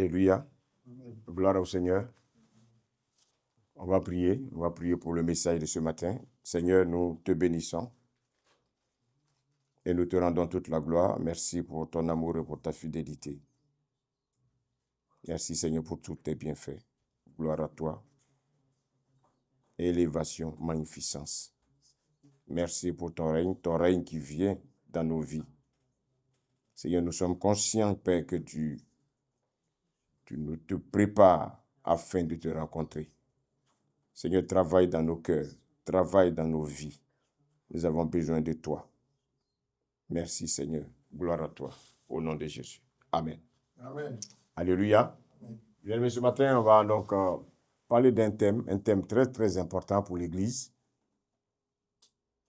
Alléluia. Gloire au Seigneur. On va prier pour le message de ce matin. Seigneur, nous te bénissons et nous te rendons toute la gloire. Merci pour ton amour et pour ta fidélité. Merci Seigneur pour tous tes bienfaits. Gloire à toi. Élévation, magnificence. Merci pour ton règne qui vient dans nos vies. Seigneur, nous sommes conscients, Père, que tu nous te prépares afin de te rencontrer. Seigneur, travaille dans nos cœurs, travaille dans nos vies. Nous avons besoin de toi. Merci Seigneur. Gloire à toi. Au nom de Jésus. Amen. Amen. Alléluia. Bien, ce matin, on va donc parler d'un thème, un thème très très important pour l'Église.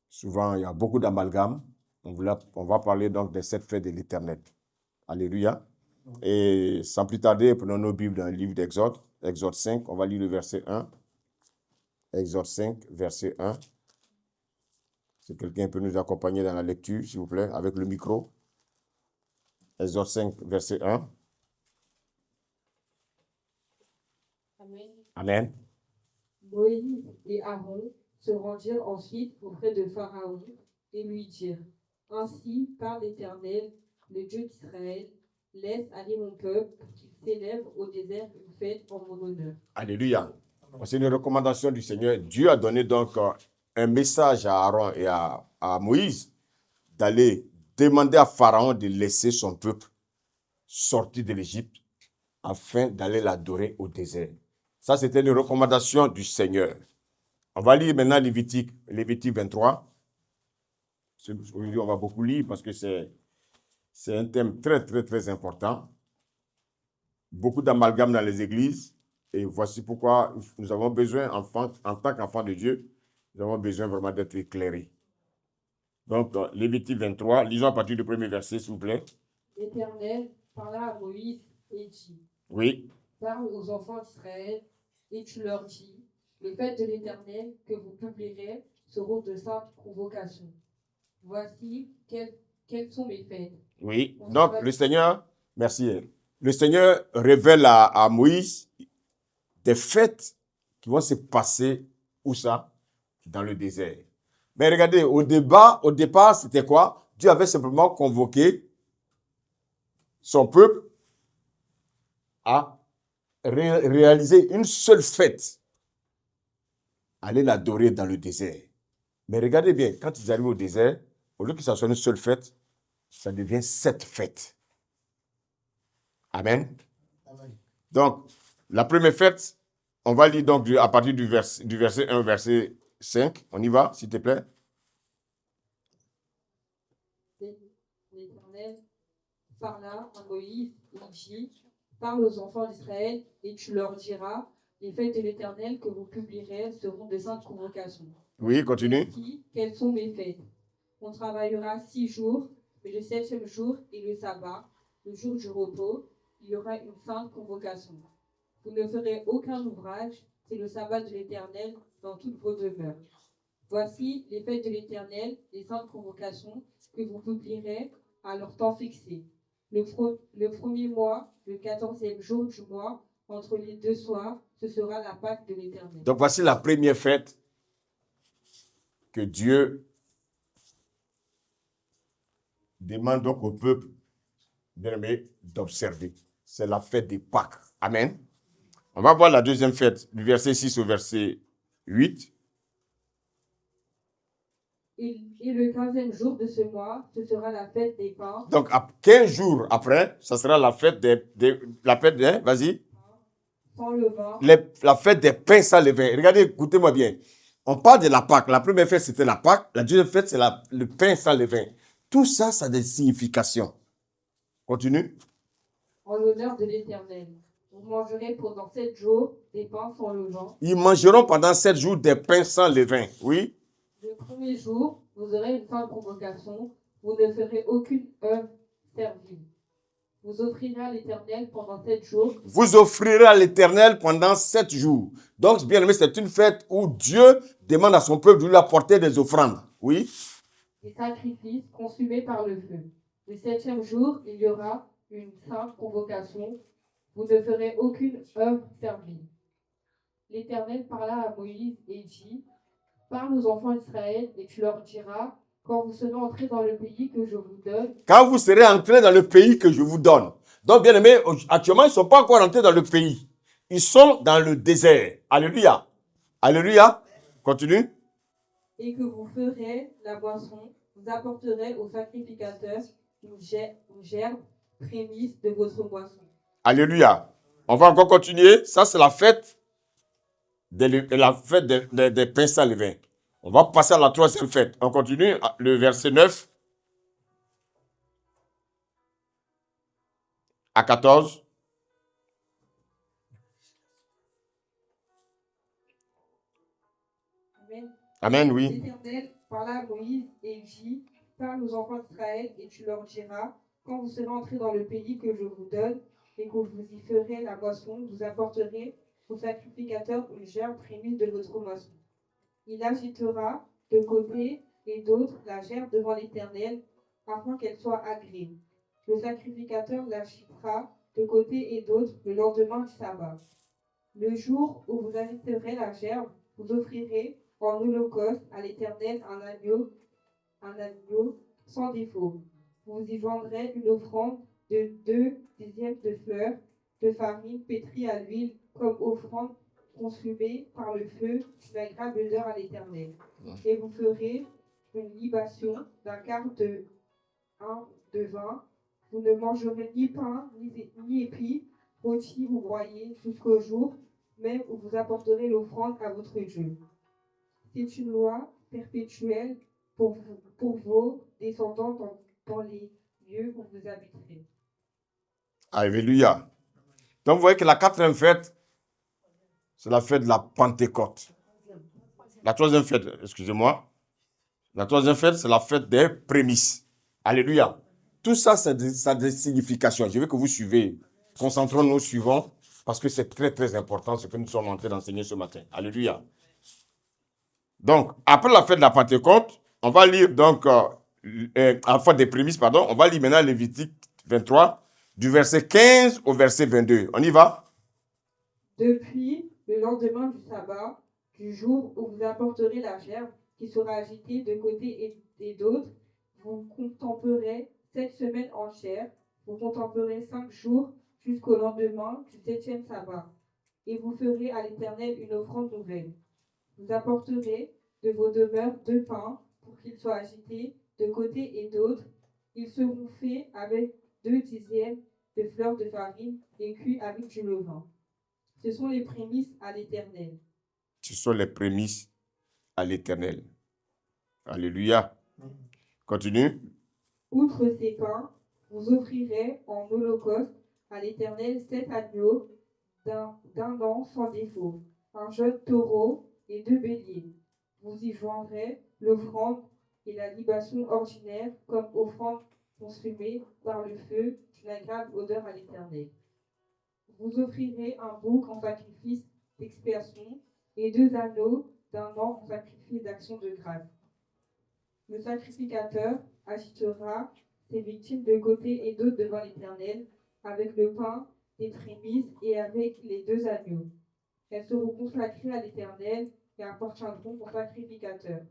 Souvent, il y a beaucoup d'amalgames. On va parler donc des 7 faits de l'Éternel. Alléluia. Et sans plus tarder, prenons nos Bibles dans le livre d'Exode, Exode 5, on va lire le verset 1. Exode 5, verset 1. Si quelqu'un peut nous accompagner dans la lecture, s'il vous plaît, avec le micro. Exode 5, verset 1. Amen. Amen. Moïse et Aaron se rendirent ensuite auprès de Pharaon et lui dirent: Ainsi parle l'Éternel, le Dieu d'Israël, laisse aller mon peuple pour qu'il célèbre au désert une fête en mon honneur. Alléluia. C'est une recommandation du Seigneur. Dieu a donné donc un message à Aaron et à Moïse d'aller demander à Pharaon de laisser son peuple sortir de l'Égypte afin d'aller l'adorer au désert. Ça, c'était une recommandation du Seigneur. On va lire maintenant Lévitique 23. Aujourd'hui, on va beaucoup lire parce que c'est un thème très, très, très important. Beaucoup d'amalgame dans les églises. Et voici pourquoi nous avons besoin, en tant qu'enfants de Dieu, nous avons besoin vraiment d'être éclairés. Donc, Lévitique 23, lisons à partir du premier verset, s'il vous plaît. L'Éternel parla à Moïse et dit: Oui. Parle aux enfants d'Israël et tu leur dis: les fêtes de l'Éternel que vous publierez seront de saintes convocations. Voici quelles sont mes fêtes. Oui. Donc, le Seigneur, merci. Le Seigneur révèle à Moïse des fêtes qui vont se passer, où ça? Dans le désert. Mais regardez, au départ, c'était quoi? Dieu avait simplement convoqué son peuple à réaliser une seule fête. Aller l'adorer dans le désert. Mais regardez bien, quand ils arrivent au désert, au lieu que ça soit une seule fête, ça devient 7 fêtes. Amen. Amen. Donc, la première fête, on va lire donc à partir du verset 1 au verset 5. On y va, s'il te plaît. L'Éternel parla à Moïse et dit: Parle aux enfants d'Israël et tu leur diras: les fêtes de l'Éternel que vous publierez seront de saintes convocations. Oui, continue. Voici quelles sont mes fêtes. On travaillera 6 jours, mais le 7e jour est le sabbat, le jour du repos, il y aura une sainte convocation. Vous ne ferez aucun ouvrage, c'est le sabbat de l'Éternel dans toutes vos demeures. Voici les fêtes de l'Éternel, les saintes convocations que vous publierez à leur temps fixé. Le premier mois, le 14e jour du mois, entre les 2 soirs, ce sera la Pâque de l'Éternel. Donc, voici la première fête que Dieu demande donc au peuple d'observer. C'est la fête des Pâques. Amen. On va voir la deuxième fête, du verset 6 au verset 8. Et le 15e jour de ce mois, ce sera la fête des pains. Donc, 15 jours après, ça sera la fête vas-y. Sans levain. La fête des pains sans levain. Regardez, écoutez-moi bien. On parle de la Pâque. La première fête, c'était la Pâque. La deuxième fête, c'est le pain sans levain. Tout ça, ça a des significations. Continue. En l'honneur de l'Éternel. Vous mangerez pendant 7 jours des pains sans levain. Ils mangeront pendant 7 jours des pains sans levain. Oui. Le premier jour, vous aurez une sainte convocation. Vous ne ferez aucune œuvre servile. Vous offrirez à l'Éternel pendant 7 jours. Vous offrirez à l'Éternel pendant 7 jours. Donc, bien aimé, c'est une fête où Dieu demande à son peuple de lui apporter des offrandes. Oui. Des sacrifices consumés par le feu. Le 7e jour, il y aura une sainte convocation. Vous ne ferez aucune œuvre servile. L'Éternel parla à Moïse et dit, parle aux enfants d'Israël et tu leur diras, quand vous serez entrés dans le pays que je vous donne. Quand vous serez entrés dans le pays que je vous donne. Donc, bien aimé, actuellement, ils ne sont pas encore entrés dans le pays. Ils sont dans le désert. Alléluia. Alléluia. Continue. Et que vous ferez la boisson, vous apporterez au sacrificateur une gerbe prémisse de votre boisson. Alléluia. On va encore continuer. Ça, c'est la fête des pains sans levain. On va passer à la troisième fête. On continue. Le verset 9 à 14. Amen. Amen, oui. L'Éternel parla à Moïse et dit, parle aux enfants d'Israël et tu leur diras, quand vous serez entrés dans le pays que je vous donne et que vous y ferez la boisson, vous apporterez au sacrificateur une gerbe prémisse de votre moisson. Il agitera de côté et d'autre la gerbe devant l'Éternel afin qu'elle soit agréée. Le sacrificateur l'agitera de côté et d'autre le lendemain du sabbat. Le jour où vous agiterez la gerbe, vous offrirez en holocauste à l'Éternel un agneau sans défaut. Vous y joindrez une offrande de 2/10 de fleurs de farine pétrie à l'huile comme offrande consumée par le feu, une agréable odeur à l'Éternel. Et vous ferez une libation d'un quart de vin. Vous ne mangerez ni pain, ni épis, rôtis ou broyés jusqu'au jour même où vous apporterez l'offrande à votre Dieu. C'est une loi perpétuelle pour vos descendants dans les lieux où vous habiterez. Alléluia. Donc, vous voyez que la quatrième fête, c'est la fête de la Pentecôte. La troisième fête, excusez-moi. La troisième fête, c'est la fête des prémices. Alléluia. Tout ça, ça a des significations. Je veux que vous suivez. Concentrons-nous, suivons, parce que c'est très, très important ce que nous sommes en train d'enseigner ce matin. Alléluia. Donc, après la fête de la Pentecôte, on va lire donc, en fait des prémices, pardon, on va lire maintenant Lévitique 23, du verset 15 au verset 22. On y va? Depuis le lendemain du sabbat, du jour où vous apporterez la gerbe qui sera agitée de côté et d'autre, vous contemplerez 7 semaines entières, vous contemplerez 5 jours jusqu'au lendemain du 7e sabbat, et vous ferez à l'Éternel une offrande nouvelle. Vous apporterez de vos demeures 2 pains pour qu'ils soient agités de côté et d'autre. Ils seront faits avec 2/10 de fleurs de farine et cuits avec du levain. Ce sont les prémices à l'Éternel. Ce sont les prémices à l'Éternel. Alléluia. Continue. Outre ces pains, vous offrirez en holocauste à l'Éternel 7 agneaux d'un an sans défaut, un jeune taureau et 2 béliers. Vous y joindrez l'offrande et la libation ordinaire comme offrande consumée par le feu d'une agréable odeur à l'Éternel. Vous offrirez un bouc en sacrifice d'expiation et 2 agneaux d'un an en sacrifice d'action de grâce. Le sacrificateur agitera ses victimes de côté et d'autre devant l'Éternel, avec le pain des prémices et avec les 2 agneaux. Elles seront consacrées à l'Éternel et appartiendront au sacrificateur.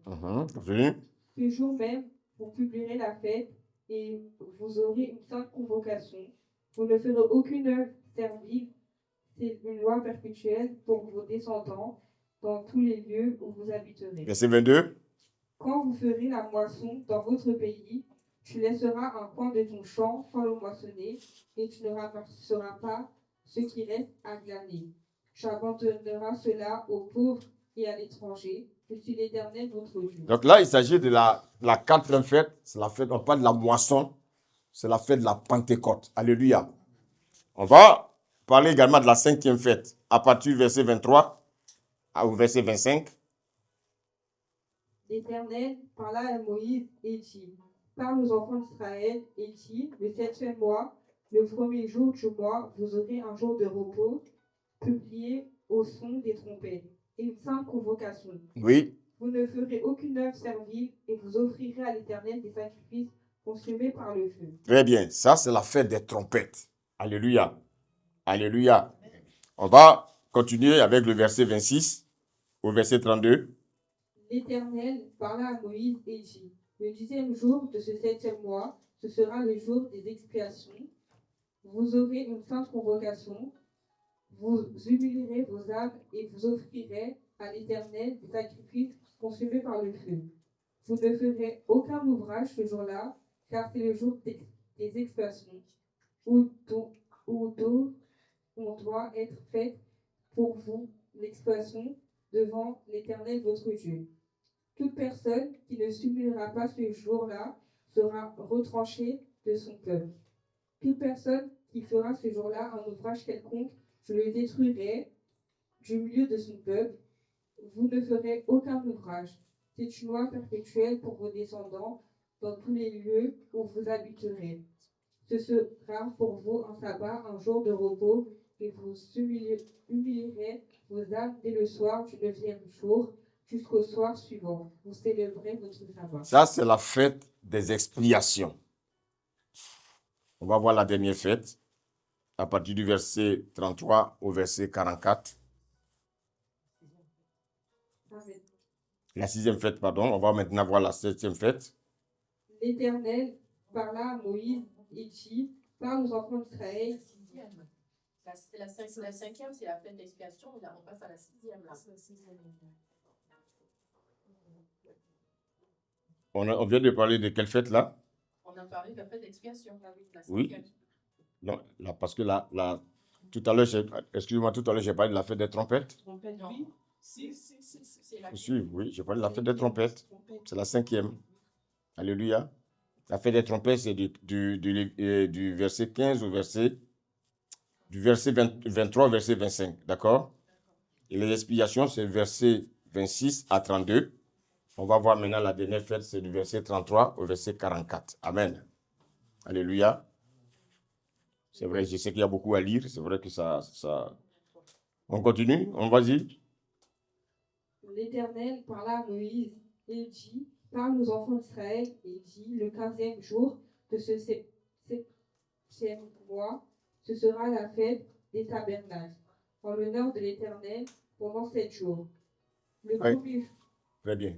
Ce jour même, vous publierez la fête et vous aurez une sainte convocation. Vous ne ferez aucune œuvre servile. C'est une loi perpétuelle pour vos descendants dans tous les lieux où vous habiterez. Verset 22. Quand vous ferez la moisson dans votre pays, tu laisseras un coin de ton champ sans le moissonner, et tu ne ramasseras pas ce qui reste à glaner. Tu abandonneras cela aux pauvres et à l'étranger. Je suis l'Éternel, votre Dieu. Donc là, il s'agit de la quatrième fête. C'est la fête, on parle de la moisson. C'est la fête de la Pentecôte. Alléluia. On va parler également de la cinquième fête, à partir du verset 23 au verset 25. L'Éternel parla à Moïse et dit, parle aux enfants d'Israël et dit, le 7e mois, le premier jour du mois, vous aurez un jour de repos, publié au son des trompettes, et une sainte convocation. Oui. Vous ne ferez aucune œuvre servile et vous offrirez à l'Éternel des sacrifices consumés par le feu. Très bien. Ça, c'est la fête des trompettes. Alléluia. Alléluia. On va continuer avec le verset 26 au verset 32. L'Éternel parla à Moïse et dit, le 10e jour de ce 7e mois, ce sera le jour des expiations. Vous aurez une sainte convocation. Vous humilierez vos âmes et vous offrirez à l'Éternel des sacrifices consumés par le feu. Vous ne ferez aucun ouvrage ce jour-là, car c'est le jour des expiations, où on doit être fait pour vous l'expiation devant l'Éternel votre Dieu. Toute personne qui ne s'humiliera pas ce jour-là sera retranchée de son peuple. Toute personne qui fera ce jour-là un ouvrage quelconque, je le détruirai du milieu de son peuple. Vous ne ferez aucun ouvrage. C'est une loi perpétuelle pour vos descendants dans tous les lieux où vous habiterez. Ce sera pour vous un sabbat, un jour de repos, et vous humilierez vos âmes dès le soir du 9e jour jusqu'au soir suivant. Vous célébrez votre sabbat. Ça, c'est la fête des expiations. On va voir la dernière fête à partir du verset 33 au verset 44. Amen. La 6e fête, pardon. On va maintenant voir la 7e fête. L'Éternel parla à Moïse et dit, parle aux enfants d'Israël. La 5e, c'est la fête d'expiation. On passe à la 6e. Là. On vient de parler de quelle fête là? On a parlé de la fête d'expiation. Oui. Non, là, parce que là, tout à l'heure, excusez-moi, tout à l'heure, j'ai parlé de la fête des trompettes. Trompette, oui. Si. Oui, j'ai parlé de la fête des trompettes. C'est la 5e. Alléluia. La fête des trompettes, c'est du verset 15 au verset, du verset 23 au verset 25. D'accord? Et les expiations, c'est verset 26 à 32. On va voir maintenant la dernière fête, c'est du verset 33 au verset 44. Amen. Alléluia. C'est vrai, je sais qu'il y a beaucoup à lire. C'est vrai que ça... On continue? On va-y. L'Éternel parla à Moïse et dit, parle aux enfants d'Israël et dit, le 15e jour de ce 7e mois, ce sera la fête des tabernacles, en l'honneur de l'Éternel, pendant 7 jours. Le Oui. premier Très bien.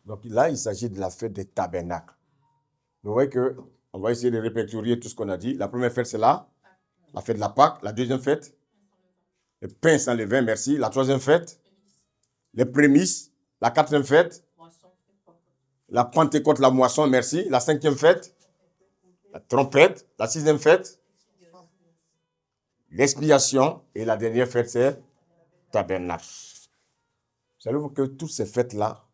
Donc là, il s'agit de la fête des tabernacles. Vous voyez que on va essayer de répertorier tout ce qu'on a dit. La première fête, c'est là, la fête de la Pâque. La deuxième fête, le pain sans levain, merci. La troisième fête, les prémices. La quatrième fête, la Pentecôte, la moisson, merci. La 5e fête, la trompette. La 6e fête, l'expiation. Et la dernière fête, c'est tabernacle. Savez-vous que toutes ces fêtes-là,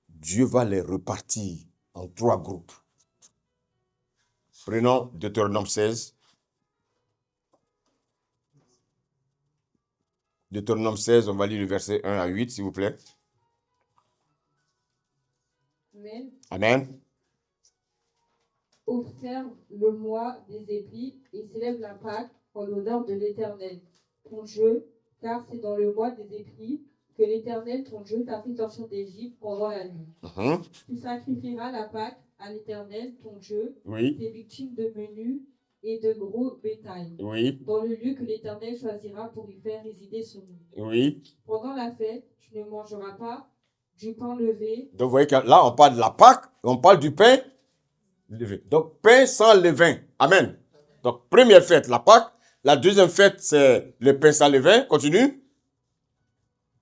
Dieu va les repartir en 3 groupes. Prenons Deutéronome 16. Deutéronome 16, on va lire le verset 1 à 8, s'il vous plaît. Amen. Amen. Observe le mois des épis et célèbre la Pâque en l'honneur de l'Éternel, ton Dieu, car c'est dans le mois des épis que l'Éternel, ton Dieu, t'a fait sortir d'Égypte pendant la nuit. Tu sacrifieras la Pâque à l'Éternel, ton Dieu, Oui, des victimes de menu et de gros bétail, oui, dans le lieu que l'Éternel choisira pour y faire résider son nom. oui. Pendant la fête, tu ne mangeras pas du pain levé. Donc, vous voyez que là, on parle de la Pâque, on parle du pain levé. Donc, pain sans levain. Amen. Donc, première fête, la Pâque. La deuxième fête, c'est le pain sans levain. Continue.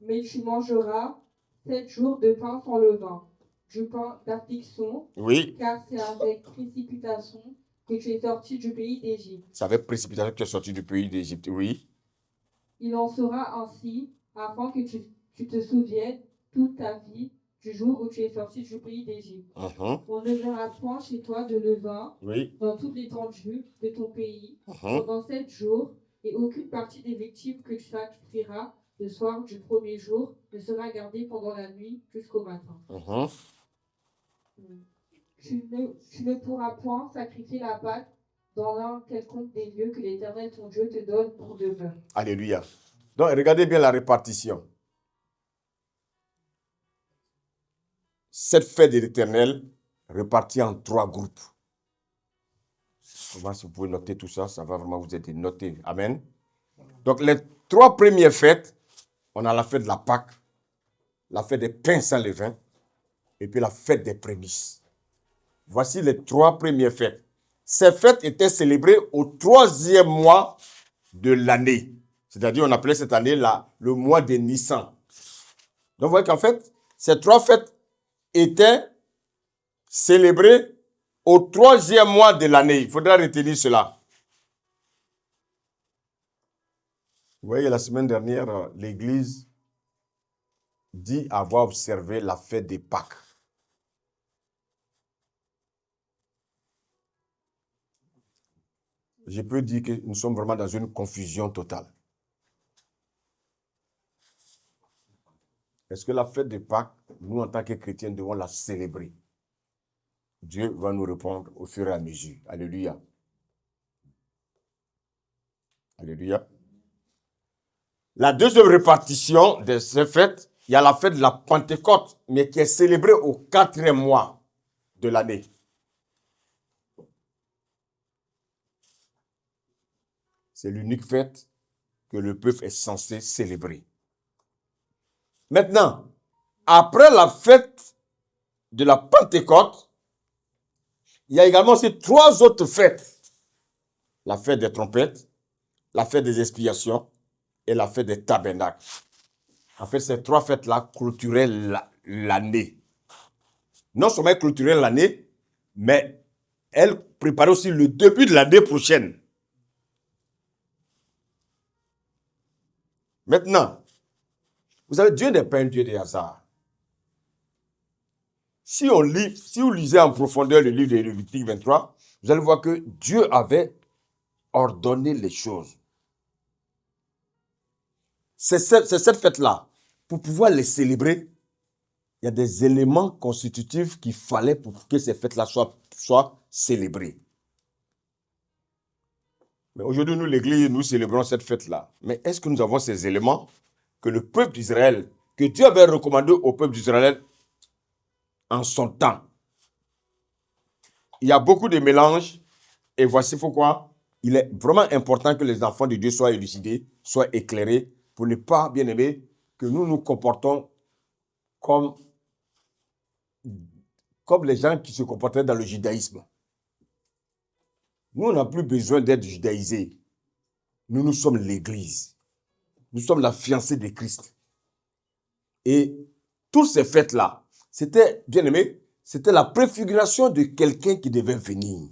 Mais tu mangeras 7 jours de pain sans levain, du pain d'affliction, Oui, car c'est avec précipitation que tu es sorti du pays d'Égypte. c'est avec précipitation que tu es sorti du pays d'Égypte. Oui. Il en sera ainsi afin que tu te souviennes toute ta vie du jour où tu es sorti du pays d'Égypte. On ne verra point chez toi de levain Oui. dans toute l'étendue de ton pays Mhm. pendant 7 jours, et aucune partie des victimes que tu sacrifieras le soir du premier jour ne sera gardée pendant la nuit jusqu'au matin. Mhm. Tu ne pourras point sacrifier la Pâque dans l'un quelconque des lieux que l'Éternel ton Dieu te donne pour demeure. Alléluia. Donc, regardez bien la répartition. Cette fête de l'Éternel répartie en 3 groupes. Comment si vous pouvez noter tout ça, ça va vraiment vous aider. Notez. Amen. Donc, les 3 premières fêtes, on a la fête de la Pâque, la fête des pains sans levain, et puis la fête des prémices. Voici les 3 premières fêtes. Ces fêtes étaient célébrées au 3e mois de l'année. C'est-à-dire, on appelait cette année le mois de Nissan. Donc, vous voyez qu'en fait, ces 3 fêtes étaient célébrées au 3e mois de l'année. Il faudra retenir cela. Vous voyez, la semaine dernière, l'Église dit avoir observé la fête des Pâques. Je peux dire que nous sommes vraiment dans une confusion totale. Est-ce que la fête des Pâques, nous en tant que chrétiens, devons la célébrer? Dieu va nous répondre au fur et à mesure. Alléluia. Alléluia. La deuxième répartition de ces fêtes, il y a la fête de la Pentecôte, mais qui est célébrée au 4e mois de l'année. C'est l'unique fête que le peuple est censé célébrer. Maintenant, après la fête de la Pentecôte, il y a également ces 3 autres fêtes. La fête des trompettes, la fête des expiations et la fête des tabernacles. En fait, ces 3 fêtes-là clôturaient l'année. Non seulement elles clôturaient l'année, mais elles préparaient aussi le début de l'année prochaine. Maintenant, vous savez, Dieu n'est pas un Dieu de hasard. Si vous lisez en profondeur le livre de Lévitique 23, vous allez voir que Dieu avait ordonné les choses. C'est cette fête-là. Pour pouvoir les célébrer, il y a des éléments constitutifs qu'il fallait pour que ces fêtes-là soient célébrées. Mais aujourd'hui, nous, l'Église, nous célébrons cette fête-là. Mais est-ce que nous avons ces éléments que le peuple d'Israël, que Dieu avait recommandé au peuple d'Israël en son temps? Il y a beaucoup de mélanges et voici pourquoi il est vraiment important que les enfants de Dieu soient élucidés, soient éclairés pour ne pas, bien aimés, que nous nous comportons comme les gens qui se comportaient dans le judaïsme. Nous, on n'a plus besoin d'être judaïsés. Nous sommes l'Église. Nous sommes la fiancée de Christ. Et toutes ces fêtes-là, c'était, bien aimé, c'était la préfiguration de quelqu'un qui devait venir.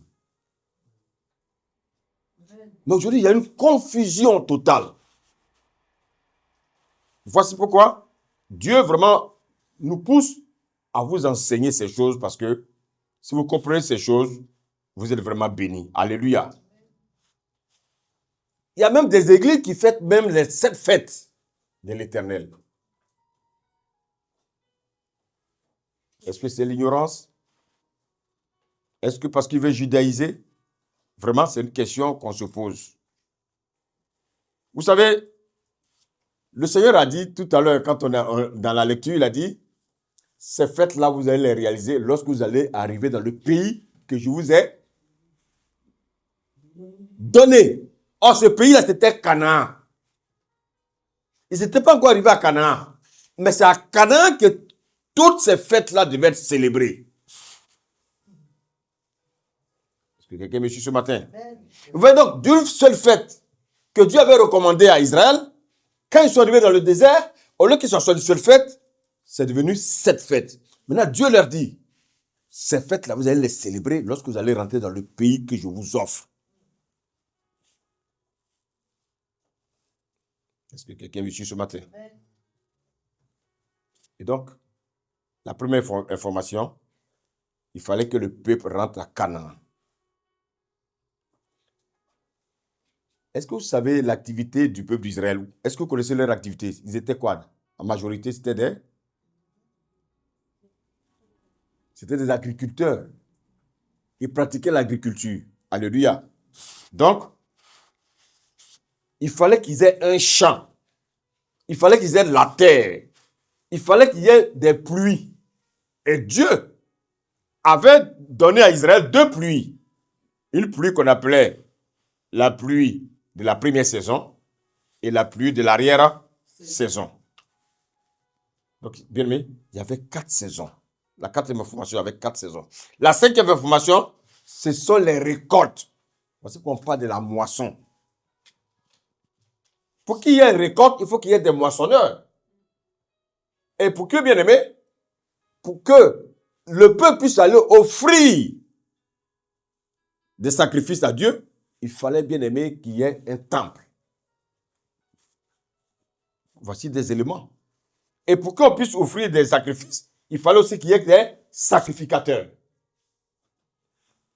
Mais aujourd'hui, il y a une confusion totale. Voici pourquoi Dieu vraiment nous pousse à vous enseigner ces choses parce que si vous comprenez ces choses, vous êtes vraiment bénis. Alléluia. Il y a même des églises qui fêtent même les 7 fêtes de l'Éternel. Est-ce que c'est l'ignorance? Est-ce que parce qu'il veut judaïser? Vraiment, c'est une question qu'on se pose. Vous savez, le Seigneur a dit tout à l'heure, quand on est dans la lecture, il a dit, ces fêtes-là, vous allez les réaliser lorsque vous allez arriver dans le pays que je vous ai donné. Or, ce pays-là, c'était Canaan. Ils n'étaient pas encore arrivés à Canaan. Mais c'est à Canaan que toutes ces fêtes-là devaient être célébrées. Est-ce que quelqu'un me suit ce matin? Vous voyez donc, d'une seule fête que Dieu avait recommandée à Israël, quand ils sont arrivés dans le désert, au lieu qu'ils soient une seule fête, c'est devenu 7 fêtes. Maintenant, Dieu leur dit, ces fêtes-là, vous allez les célébrer lorsque vous allez rentrer dans le pays que je vous offre. Est-ce que quelqu'un me suit ce matin? Et donc, la première information, il fallait que le peuple rentre à Canaan. Est-ce que vous savez l'activité du peuple d'Israël? Est-ce que vous connaissez leur activité? Ils étaient quoi? En majorité, c'était des agriculteurs. Ils pratiquaient l'agriculture. Alléluia. Donc, il fallait qu'ils aient un champ. Il fallait qu'ils aient de la terre. Il fallait qu'il y ait des pluies. Et Dieu avait donné à Israël 2 pluies. Une pluie qu'on appelait la pluie de la première saison et la pluie de l'arrière-saison. Donc, bien aimé, il y avait 4 saisons. La 4e information avait 4 saisons. La 5e information, ce sont les récoltes. Parce qu'on parle de la moisson. Pour qu'il y ait une récolte, il faut qu'il y ait des moissonneurs. Et pour que, bien aimé, pour que le peuple puisse aller offrir des sacrifices à Dieu, il fallait, bien aimé, qu'il y ait un temple. Voici des éléments. Et pour qu'on puisse offrir des sacrifices, il fallait aussi qu'il y ait des sacrificateurs.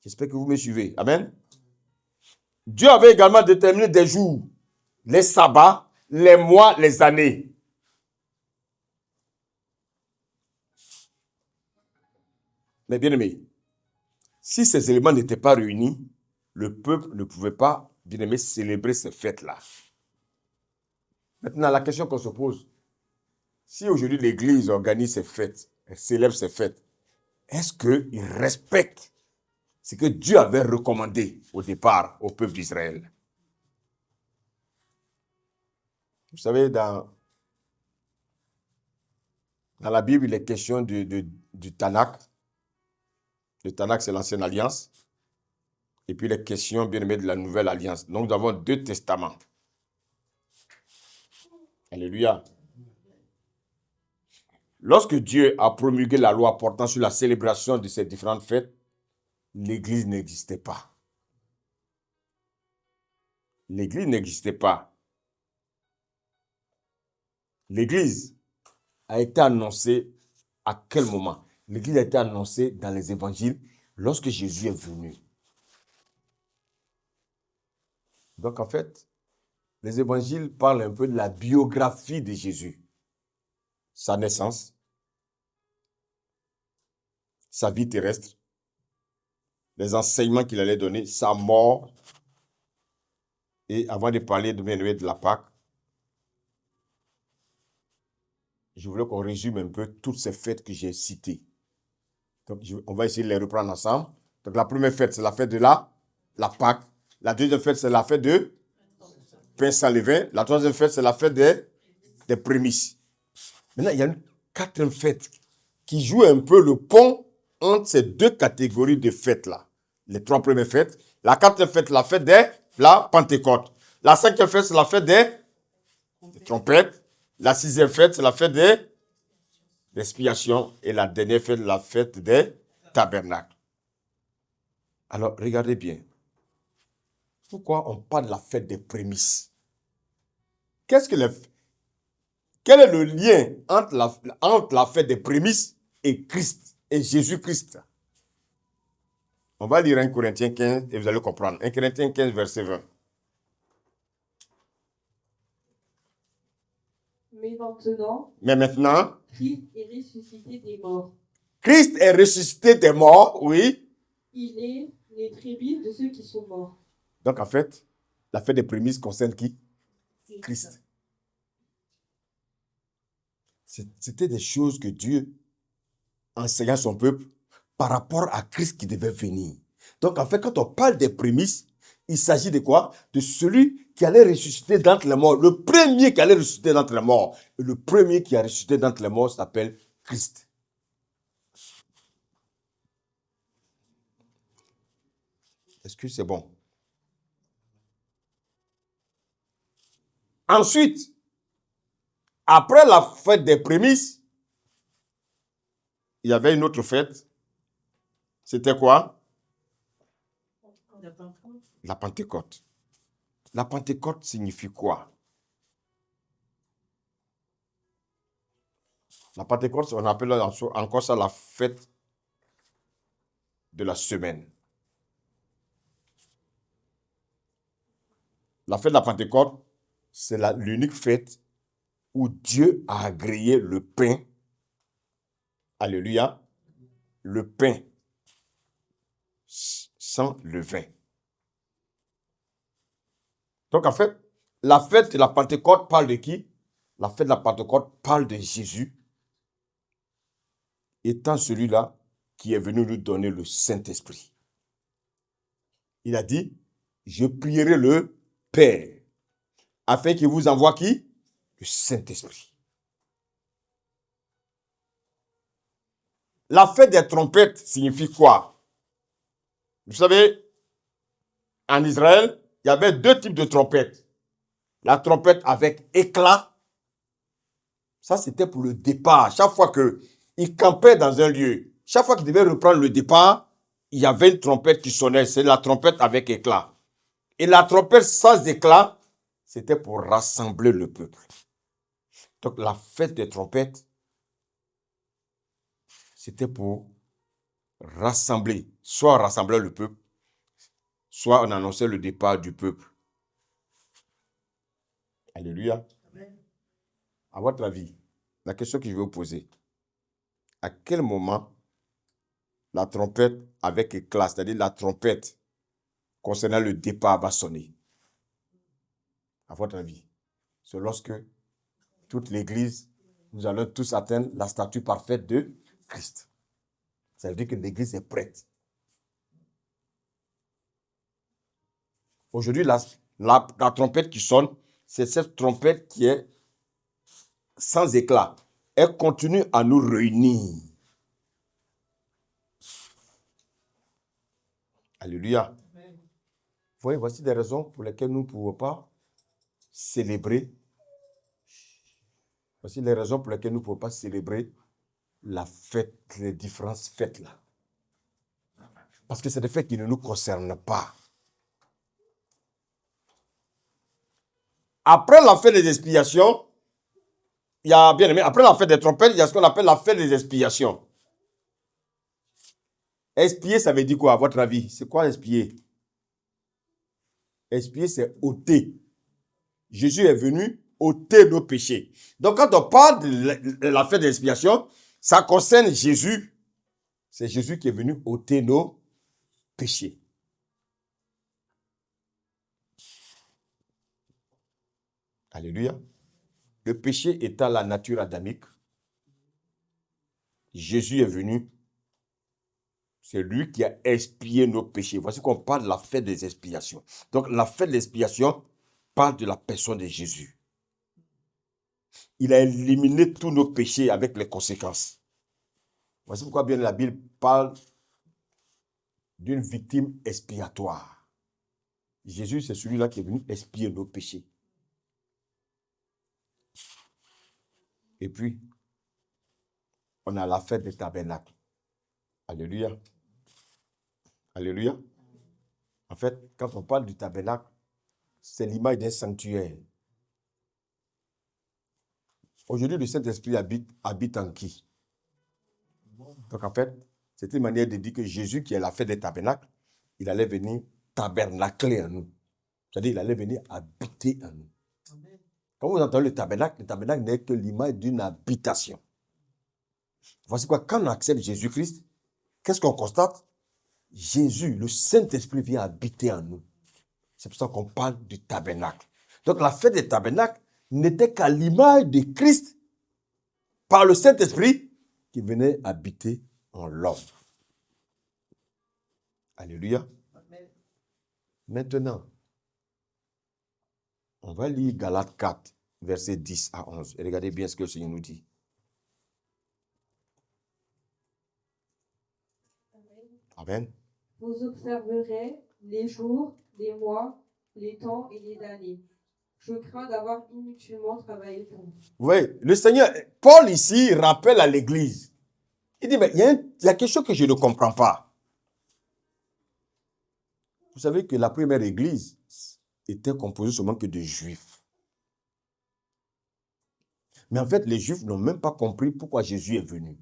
J'espère que vous me suivez. Amen. Dieu avait également déterminé des jours, les sabbats, les mois, les années. Mais bien aimé, si ces éléments n'étaient pas réunis, le peuple ne pouvait pas, bien aimé, célébrer ces fêtes-là. Maintenant, la question qu'on se pose, si aujourd'hui l'Église organise ses fêtes, elle célèbre ses fêtes, est-ce qu'il respecte ce que Dieu avait recommandé au départ au peuple d'Israël? Vous savez, dans la Bible, il est question du Tanakh. Le Tanakh, c'est l'Ancienne Alliance. Et puis les questions, bien aimées, de la Nouvelle Alliance. Donc, nous avons 2 testaments. Alléluia. Lorsque Dieu a promulgué la loi portant sur la célébration de ces différentes fêtes, l'Église n'existait pas. L'Église n'existait pas. L'Église a été annoncée à quel moment? L'Église a été annoncée dans les évangiles lorsque Jésus est venu. Donc en fait, les évangiles parlent un peu de la biographie de Jésus. Sa naissance, sa vie terrestre, les enseignements qu'il allait donner, sa mort. Et avant de parler de la Pâque, je voulais qu'on résume un peu toutes ces fêtes que j'ai citées. Donc, on va essayer de les reprendre ensemble. Donc, la première fête, c'est la fête de la Pâque. La deuxième fête, c'est la fête de pain sans levain. La troisième fête, c'est la fête des prémices. Maintenant, il y a une 4e fête qui joue un peu le pont entre ces 2 catégories de fêtes-là. Les 3 premières fêtes. La 4e fête, la fête de la Pentecôte. La 5e fête, c'est la fête des trompettes. La 6e fête, c'est la fête des l'expiation. Et la dernière fête, la fête des tabernacles. Alors, regardez bien. Pourquoi on parle de la fête des prémices? Quel est le lien entre la fête des prémices et Christ, et Jésus-Christ? On va lire 1 Corinthiens 15 et vous allez comprendre. 1 Corinthiens 15, verset 20. Mais maintenant, Christ est ressuscité des morts. Christ est ressuscité des morts, oui. Il est les prémices de ceux qui sont morts. Donc en fait, la fête des prémices concerne qui? Christ. C'était des choses que Dieu enseignait à son peuple par rapport à Christ qui devait venir. Donc en fait, quand on parle des prémices, il s'agit de quoi? De celui qui allait ressusciter d'entre les morts. Le premier qui allait ressusciter d'entre les morts. Et le premier qui a ressuscité d'entre les morts s'appelle Christ. Est-ce que c'est bon? Ensuite, après la fête des prémices, il y avait une autre fête. C'était quoi? La Pentecôte. La Pentecôte signifie quoi? La Pentecôte, on appelle encore ça la fête de la semaine. La fête de la Pentecôte, c'est l'unique fête où Dieu a agréé le pain. Alléluia. Le pain sans levain. Donc en fait, la fête de la Pentecôte parle de qui? La fête de la Pentecôte parle de Jésus étant celui-là qui est venu nous donner le Saint-Esprit. Il a dit, je prierai le Père, afin qu'il vous envoie qui? Le Saint-Esprit. La fête des trompettes signifie quoi? Vous savez, en Israël, il y avait deux types de trompettes. La trompette avec éclat, ça c'était pour le départ. Chaque fois qu'il campait dans un lieu, chaque fois qu'il devait reprendre le départ, il y avait une trompette qui sonnait. C'est la trompette avec éclat. Et la trompette sans éclat, c'était pour rassembler le peuple. Donc la fête des trompettes, c'était pour rassembler. Soit on rassemblait le peuple, soit on annonçait le départ du peuple. Alléluia. Amen. À votre avis, la question que je vais vous poser, à quel moment la trompette avec éclat, c'est-à-dire la trompette concernant le départ va sonner? À votre avis, c'est lorsque toute l'Église, nous allons tous atteindre la statue parfaite de Christ. Ça veut dire que l'Église est prête. Aujourd'hui, la trompette qui sonne, c'est cette trompette qui est sans éclat. Elle continue à nous réunir. Alléluia. Amen. Vous voyez, voici des raisons pour lesquelles nous ne pouvons pas célébrer. Voici les raisons pour lesquelles nous ne pouvons pas célébrer la fête, les différentes fêtes là. Parce que c'est des fêtes qui ne nous concernent pas. Après la fête des expiations, il y a, bien aimé, après la fête des trompettes, il y a ce qu'on appelle la fête des expiations. Expier, ça veut dire quoi, à votre avis? C'est quoi expier? Expier, c'est ôter. Jésus est venu ôter nos péchés. Donc, quand on parle de la fête d'expiation, ça concerne Jésus. C'est Jésus qui est venu ôter nos péchés. Alléluia. Le péché étant la nature adamique, Jésus est venu. C'est lui qui a expié nos péchés. Voici qu'on parle de la fête des expiations. Donc, la fête d'expiation parle de la personne de Jésus. Il a éliminé tous nos péchés avec les conséquences. Voici pourquoi bien la Bible parle d'une victime expiatoire. Jésus, c'est celui-là qui est venu expier nos péchés. Et puis, on a la fête des tabernacles. Alléluia. Alléluia. En fait, quand on parle du tabernacle, c'est l'image d'un sanctuaire. Aujourd'hui, le Saint-Esprit habite en qui? Donc, en fait, c'est une manière de dire que Jésus, qui est la fête des tabernacles, il allait venir tabernacler en nous. C'est-à-dire, il allait venir habiter en nous. Amen. Quand vous entendez le tabernacle n'est que l'image d'une habitation. Voici quoi, quand on accepte Jésus-Christ, qu'est-ce qu'on constate? Jésus, le Saint-Esprit vient habiter en nous. C'est pour ça qu'on parle du tabernacle. Donc la fête des tabernacles n'était qu'à l'image de Christ par le Saint-Esprit qui venait habiter en l'homme. Alléluia. Amen. Maintenant, on va lire Galates 4, versets 10 à 11. Et regardez bien ce que le Seigneur nous dit. Amen. Vous observerez les jours, les mois, les temps et les années. Je crains d'avoir inutilement travaillé pour vous. Vous voyez, le Seigneur, Paul ici rappelle à l'Église. Il dit, mais il y a quelque chose que je ne comprends pas. Vous savez que la première Église était composée seulement que de Juifs. Mais en fait, les Juifs n'ont même pas compris pourquoi Jésus est venu.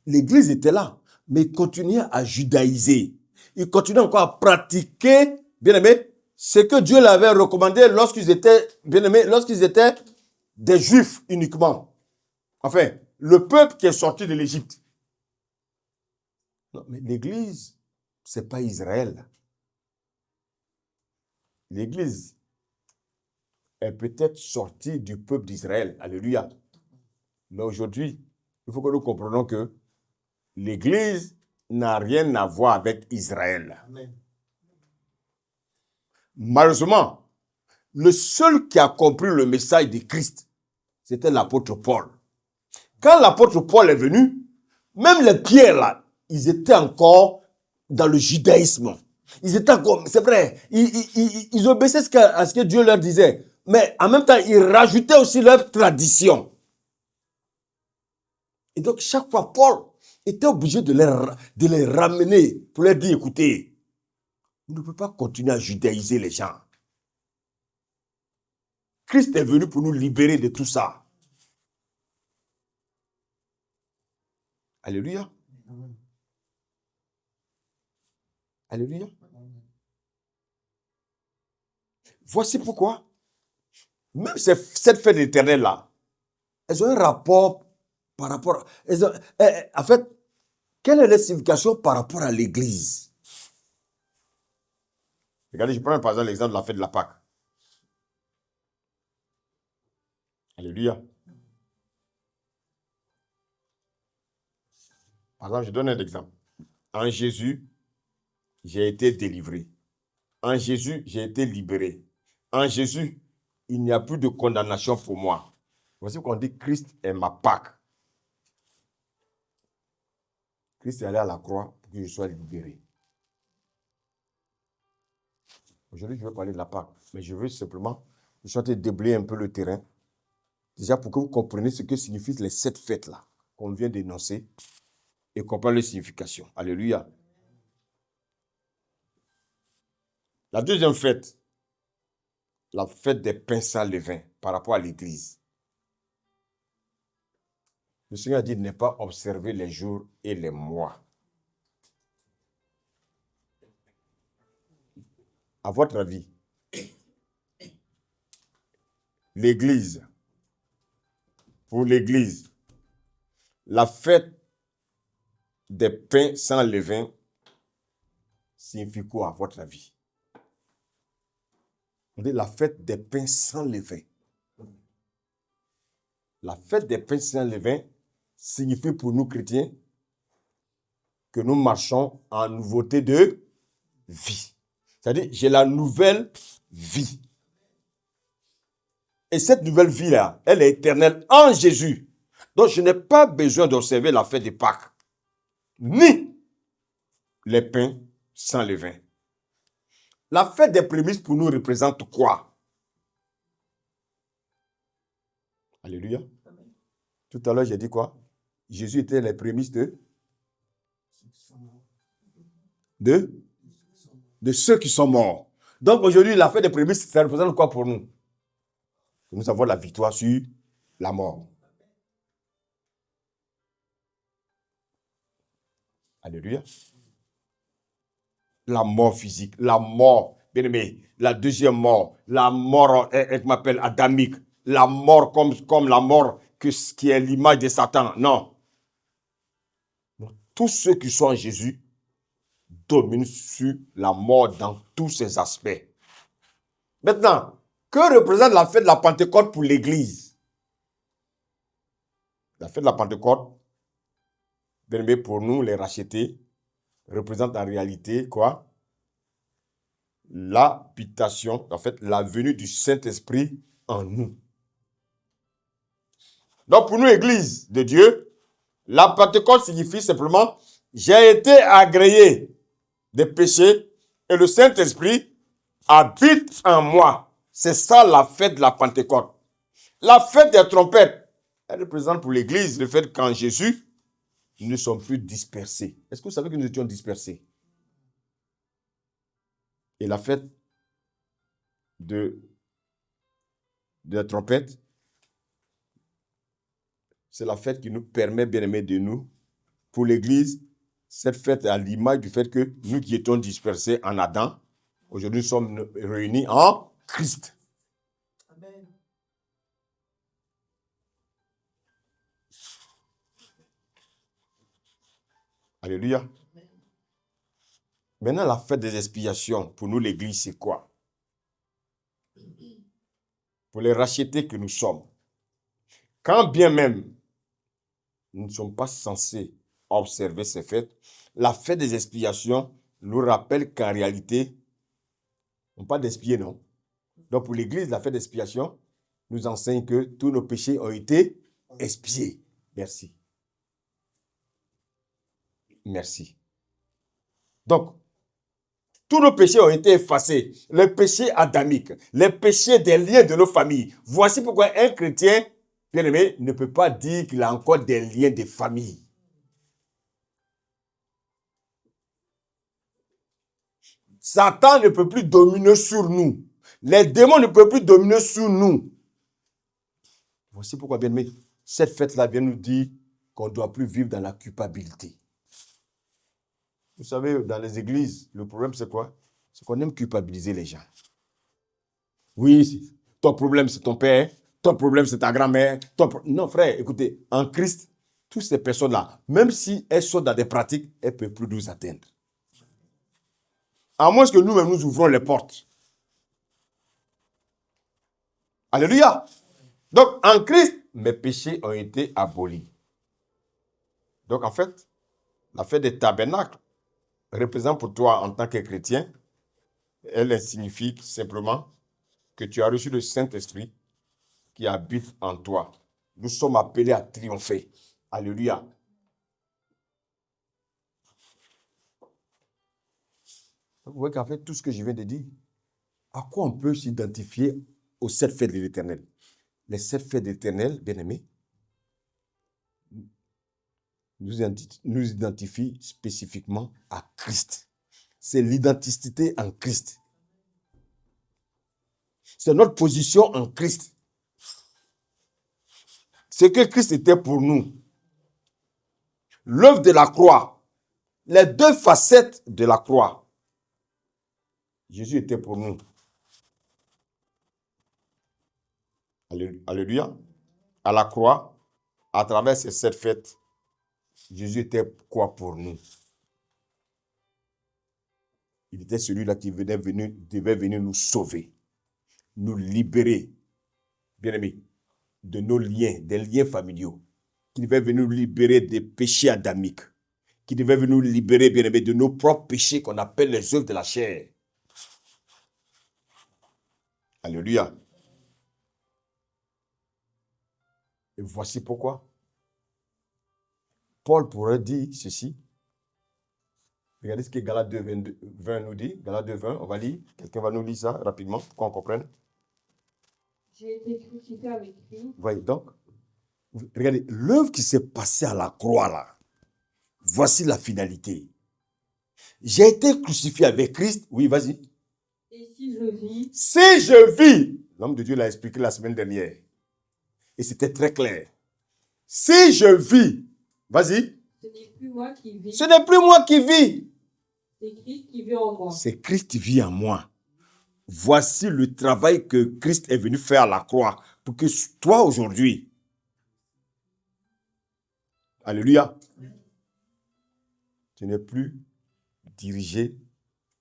L'Église était là, mais ils continuaient à judaïser. Ils continuaient encore à pratiquer, bien aimé, ce que Dieu leur avait recommandé lorsqu'ils étaient, bien aimés, lorsqu'ils étaient des Juifs uniquement. Enfin, le peuple qui est sorti de l'Égypte. Non, mais l'Église, ce n'est pas Israël. L'Église est peut-être sortie du peuple d'Israël. Alléluia. Mais aujourd'hui, il faut que nous comprenions que l'Église n'a rien à voir avec Israël. Amen. Malheureusement, le seul qui a compris le message de Christ, c'était l'apôtre Paul. Quand l'apôtre Paul est venu, même les pierres là, ils étaient encore dans le judaïsme. Ils étaient encore, c'est vrai, ils obéissaient à ce que Dieu leur disait. Mais en même temps, ils rajoutaient aussi leur tradition. Et donc, chaque fois, Paul était obligé de les ramener pour leur dire, écoutez, vous ne pouvez pas continuer à judaïser les gens. Christ est venu pour nous libérer de tout ça. Alléluia. Alléluia. Voici pourquoi, même cette fête éternelle-là, elles ont un rapport par rapport... en fait, quelle est la signification par rapport à l'Église? Regardez, je prends par exemple l'exemple de la fête de la Pâque. Alléluia. Par exemple, je donne un exemple. En Jésus, j'ai été délivré. En Jésus, j'ai été libéré. En Jésus, il n'y a plus de condamnation pour moi. Voici qu'on dit Christ est ma Pâque. Christ est allé à la croix pour que je sois libéré. Aujourd'hui, je vais parler de la Pâque, mais je veux simplement, je suis en train de déblayer un peu le terrain, déjà pour que vous compreniez ce que signifient les 7 fêtes-là qu'on vient d'énoncer et comprendre leur signification. Alléluia. La deuxième fête, la fête des pains sans levain par rapport à l'Église. Le Seigneur a dit de ne pas observer les jours et les mois. À votre avis, l'Église, pour l'Église, la fête des pains sans levain signifie quoi à votre avis? On dit la fête des pains sans levain. La fête des pains sans levain signifie pour nous chrétiens que nous marchons en nouveauté de vie. C'est-à-dire, j'ai la nouvelle vie. Et cette nouvelle vie-là, elle est éternelle en Jésus. Donc, je n'ai pas besoin d'observer la fête de Pâques, ni les pains sans levain. La fête des prémices pour nous représente quoi? Alléluia. Tout à l'heure, j'ai dit quoi? Jésus était les prémices de ceux qui sont morts. Donc aujourd'hui, la fête des prémices, ça représente quoi pour nous? Nous avons la victoire sur la mort. Alléluia. La mort physique, la mort, bien aimé, la deuxième mort, la mort, elle m'appelle adamique, la mort comme la mort qui est l'image de Satan. Non. Tous ceux qui sont en Jésus dominent sur la mort dans tous ses aspects. Maintenant, que représente la fête de la Pentecôte pour l'Église? La fête de la Pentecôte, bien aimé, pour nous, les rachetés, représente en réalité quoi? L'habitation, en fait, la venue du Saint-Esprit en nous. Donc, pour nous, Église de Dieu, la Pentecôte signifie simplement j'ai été agréé des péchés et le Saint-Esprit habite en moi. C'est ça la fête de la Pentecôte. La fête des trompettes, elle représente pour l'Église le fait qu'en Jésus, nous ne sommes plus dispersés. Est-ce que vous savez que nous étions dispersés? Et la fête de la trompette, c'est la fête qui nous permet, bien aimés de nous, pour l'Église, cette fête est à l'image du fait que nous qui étions dispersés en Adam, aujourd'hui nous sommes réunis en Christ. Amen. Alléluia. Maintenant, la fête des expiations, pour nous, l'Église, c'est quoi? Pour les rachetés que nous sommes. Quand bien même, nous ne sommes pas censés observer ces fêtes. La fête des expiations nous rappelle qu'en réalité, on ne parle pas d'expier, non. Donc pour l'Église, la fête d'expiation nous enseigne que tous nos péchés ont été expiés. Merci. Merci. Donc, tous nos péchés ont été effacés. Les péchés adamiques, les péchés des liens de nos familles. Voici pourquoi un chrétien, bien-aimé, ne peut pas dire qu'il a encore des liens de famille. Satan ne peut plus dominer sur nous. Les démons ne peuvent plus dominer sur nous. Voici pourquoi, bien-aimé, cette fête-là vient nous dire qu'on ne doit plus vivre dans la culpabilité. Vous savez, dans les églises, le problème c'est quoi? C'est qu'on aime culpabiliser les gens. Oui, ton problème c'est ton père, ton problème c'est ta grand-mère. Non frère, écoutez, en Christ, toutes ces personnes-là, même si elles sont dans des pratiques, elles ne peuvent plus nous atteindre. À moins que nous-mêmes nous ouvrons les portes. Alléluia. Donc en Christ, mes péchés ont été abolis. Donc en fait, la fête des tabernacles représente pour toi en tant que chrétien, elle signifie simplement que tu as reçu le Saint-Esprit qui habite en toi. Nous sommes appelés à triompher. Alléluia. Vous voyez qu'en fait, tout ce que je viens de dire, à quoi on peut s'identifier aux 7 fêtes de l'Éternel? Les 7 fêtes de l'Éternel, bien-aimés, nous identifient spécifiquement à Christ. C'est l'identité en Christ. C'est notre position en Christ. Ce que Christ était pour nous. L'œuvre de la croix. Les 2 facettes de la croix. Jésus était pour nous. Alléluia. À la croix, à travers ces 7 fêtes, Jésus était quoi pour nous? Il était celui-là qui devait venir nous sauver, nous libérer, bien-aimés, de nos liens, des liens familiaux, qui devait venir nous libérer des péchés adamiques, qui devait venir nous libérer, bien-aimés, de nos propres péchés qu'on appelle les œuvres de la chair. Alléluia. Et voici pourquoi Paul pourrait dire ceci. Regardez ce que Galates 2, 20 nous dit. Galates 2, 20, on va lire. Quelqu'un va nous lire ça rapidement pour qu'on comprenne. J'ai été crucifié avec lui. Voyez donc, regardez, l'œuvre qui s'est passée à la croix là, voici la finalité. J'ai été crucifié avec Christ. Oui, vas-y. Et si je vis, Si je vis, l'homme de Dieu l'a expliqué la semaine dernière. Et c'était très clair. Si je vis, vas-y. ce n'est plus moi qui vis, Ce n'est plus moi qui vis. c'est Christ qui vit en moi. C'est Christ qui vit en moi. Voici le travail que Christ est venu faire à la croix pour que toi aujourd'hui, alléluia, tu n'es plus dirigé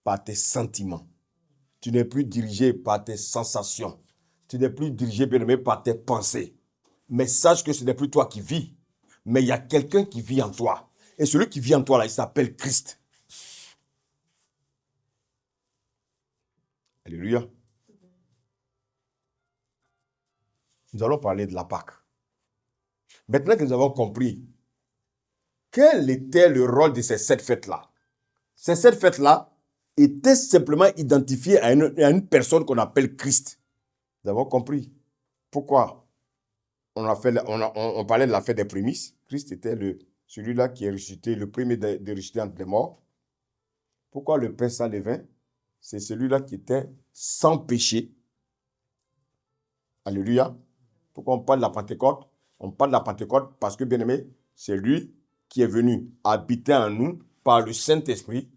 par tes sentiments. Tu n'es plus dirigé par tes sensations. Tu n'es plus dirigé, bien-aimé, par tes pensées. Mais sache que ce n'est plus toi qui vis, mais il y a quelqu'un qui vit en toi. Et celui qui vit en toi, là, il s'appelle Christ. Alléluia. Nous allons parler de la Pâque. Maintenant que nous avons compris quel était le rôle de ces 7 fêtes-là, ces 7 fêtes-là étaient simplement identifiées à une personne qu'on appelle Christ. Nous avons compris pourquoi on parlait de la fête des prémices. Christ était celui-là qui est ressuscité, le premier de ressusciter entre les morts. Pourquoi le pain sans levain? C'est celui-là qui était sans péché. Alléluia. Pourquoi on parle de la Pentecôte? On parle de la Pentecôte parce que, bien aimé, c'est lui qui est venu habiter en nous par le Saint-Esprit.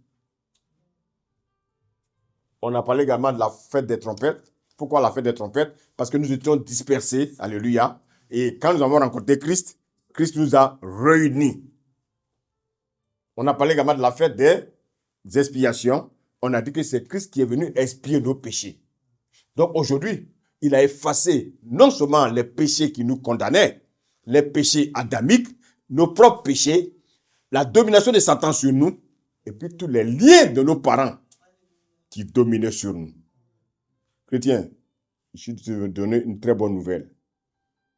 On a parlé également de la fête des trompettes. Pourquoi la fête des trompettes? Parce que nous étions dispersés. Alléluia. Et quand nous avons rencontré Christ, Christ nous a réunis. On a parlé également de la fête des expiations. On a dit que c'est Christ qui est venu expier nos péchés. Donc aujourd'hui, il a effacé non seulement les péchés qui nous condamnaient, les péchés adamiques, nos propres péchés, la domination de Satan sur nous, et puis tous les liens de nos parents qui dominaient sur nous. Chrétien, je vais te donner une très bonne nouvelle.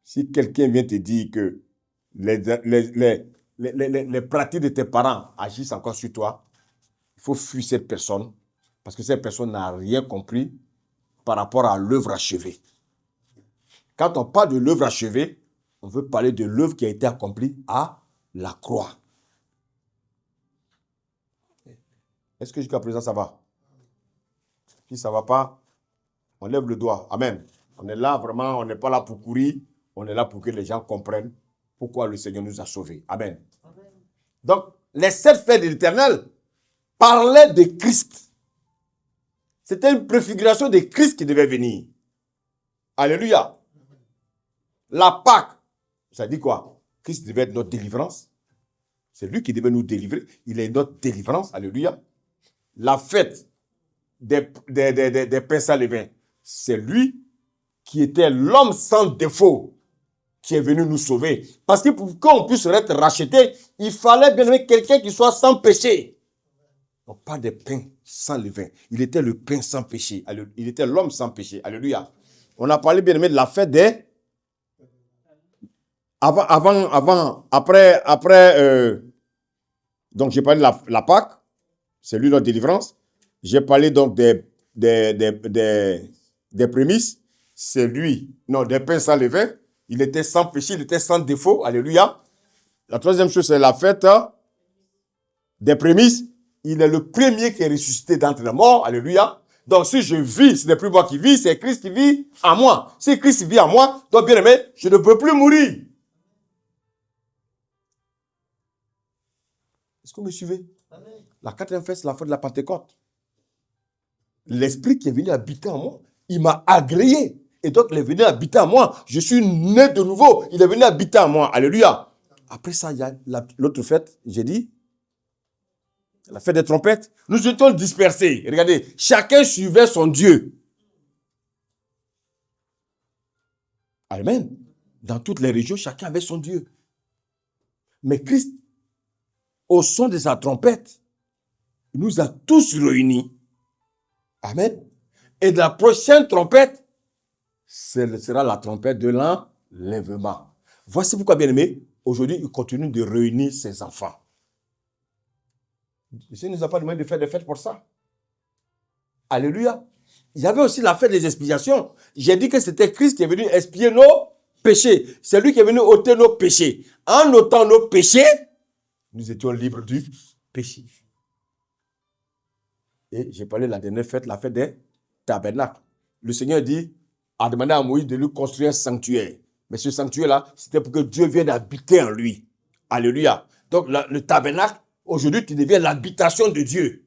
Si quelqu'un vient te dire que les pratiques de tes parents agissent encore sur toi, il faut fuir cette personne, parce que cette personne n'a rien compris par rapport à l'œuvre achevée. Quand on parle de l'œuvre achevée, on veut parler de l'œuvre qui a été accomplie à la croix. Est-ce que jusqu'à présent ça va? Si ça ne va pas, on lève le doigt. Amen. On est là vraiment, on n'est pas là pour courir, on est là pour que les gens comprennent pourquoi le Seigneur nous a sauvés. Amen. Amen. Donc, les 7 fêtes de l'Éternel parlaient de Christ. C'était une préfiguration de Christ qui devait venir. Alléluia. La Pâque, ça dit quoi? Christ devait être notre délivrance. C'est lui qui devait nous délivrer. Il est notre délivrance. Alléluia. La fête des pains sans levain, c'est lui qui était l'homme sans défaut qui est venu nous sauver. Parce que pour qu'on puisse être racheté, il fallait bien aimer quelqu'un qui soit sans péché. Donc, pas de pain sans levain. Il était le pain sans péché. Il était l'homme sans péché. Alléluia. On a parlé bien aimé de la fête des... Donc j'ai parlé de la Pâque, c'est lui notre délivrance. J'ai parlé donc des prémices, c'est lui, non, des pains sans levain. Il était sans péché, il était sans défaut. Alléluia. La troisième chose, c'est la fête des prémices. Il est le premier qui est ressuscité d'entre les morts. Alléluia. Donc, si je vis, ce n'est plus moi qui vis, c'est Christ qui vit en moi. Si Christ vit en moi, donc bien aimé, je ne peux plus mourir. Est-ce que vous me suivez? Amen. La quatrième fête, c'est la fête de la Pentecôte. L'Esprit qui est venu habiter en moi, il m'a agréé. Et donc, il est venu habiter en moi. Je suis né de nouveau. Il est venu habiter en moi. Alléluia. Après ça, il y a l'autre fête, j'ai dit, la fête des trompettes. Nous étions dispersés. Regardez, chacun suivait son Dieu. Amen. Dans toutes les régions, chacun avait son Dieu. Mais Christ, au son de sa trompette, il nous a tous réunis. Amen. Et la prochaine trompette, ce sera la trompette de l'enlèvement. Voici pourquoi, bien aimé, aujourd'hui, il continue de réunir ses enfants. Le Seigneur ne nous a pas demandé de faire des fêtes pour ça. Alléluia. Il y avait aussi la fête des expiations. J'ai dit que c'était Christ qui est venu expier nos péchés. C'est lui qui est venu ôter nos péchés. En ôtant nos péchés, nous étions libres du péché. Et j'ai parlé de la dernière fête, la fête des tabernacles. Le Seigneur a demandé à Moïse de lui construire un sanctuaire. Mais ce sanctuaire-là, c'était pour que Dieu vienne habiter en lui. Alléluia. Donc le tabernacle, aujourd'hui, tu deviens l'habitation de Dieu.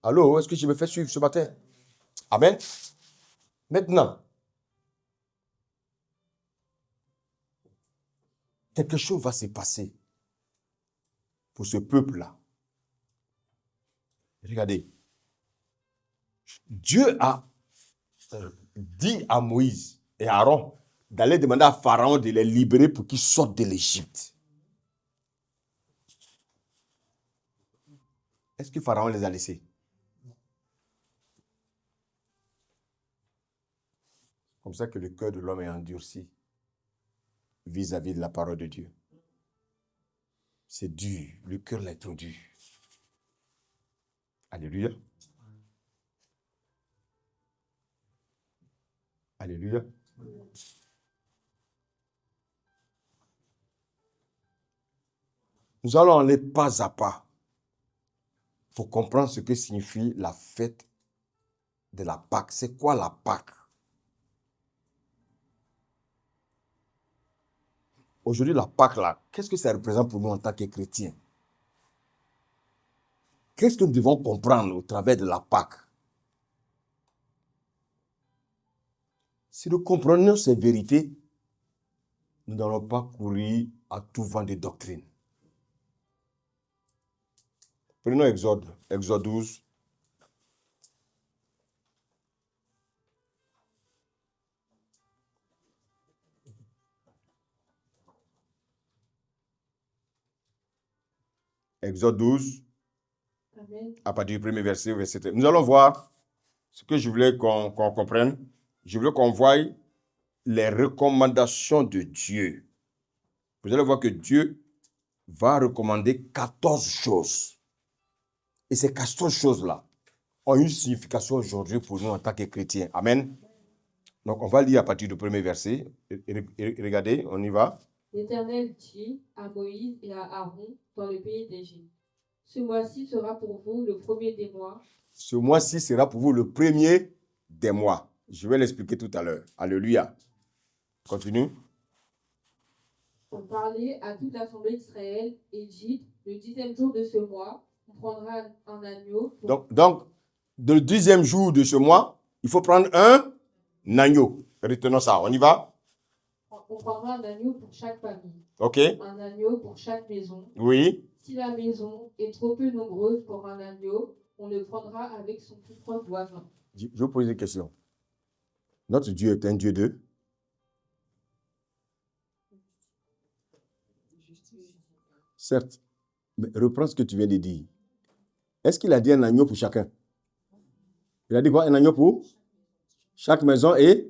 Allô, est-ce que je me fais suivre ce matin? Amen. Maintenant, quelque chose va se passer pour ce peuple-là. Regardez. Dieu a dit à Moïse et à Aaron d'aller demander à Pharaon de les libérer pour qu'ils sortent de l'Égypte. Est-ce que Pharaon les a laissés? Comme ça que le cœur de l'homme est endurci vis-à-vis de la parole de Dieu. C'est dur, le cœur est trop dur. Alléluia. Alléluia. Nous allons aller pas à pas pour comprendre ce que signifie la fête de la Pâque. C'est quoi la Pâque? Aujourd'hui, la Pâque, là, qu'est-ce que ça représente pour nous en tant que chrétiens? Qu'est-ce que nous devons comprendre au travers de la Pâque? Si nous comprenons ces vérités, nous n'allons pas courir à tout vent de doctrine. Prenons Exode 12. Exode 12, Amen. à partir du premier verset, verset 13. Nous allons voir ce que je voulais qu'on comprenne. Je voulais qu'on voie les recommandations de Dieu. Vous allez voir que Dieu va recommander 14 choses. Et ces 14 choses-là ont une signification aujourd'hui pour nous en tant que chrétiens. Amen. Donc, on va lire à partir du premier verset. Regardez, on y va. L'Éternel dit à Moïse et à Aaron dans le pays d'Égypte, ce mois-ci sera pour vous le premier des mois. Ce mois-ci sera pour vous le premier des mois. Je vais l'expliquer tout à l'heure. Alléluia. Continue. Pour parler à toute l'assemblée d'Israël et dites, le 10e jour de ce mois, on prendra un agneau. Donc, le 10e jour de ce mois, il faut prendre un agneau. Retenons ça. On y va? On prendra un agneau pour chaque famille. OK. Un agneau pour chaque maison. Oui. Si la maison est trop peu nombreuse pour un agneau, on le prendra avec son plus proche voisin. Je vais vous poser une question. Notre Dieu est un Dieu de? Certes, mais reprends ce que tu viens de dire. Est-ce qu'il a dit un agneau pour chacun? Il a dit quoi? Un agneau pour chaque maison et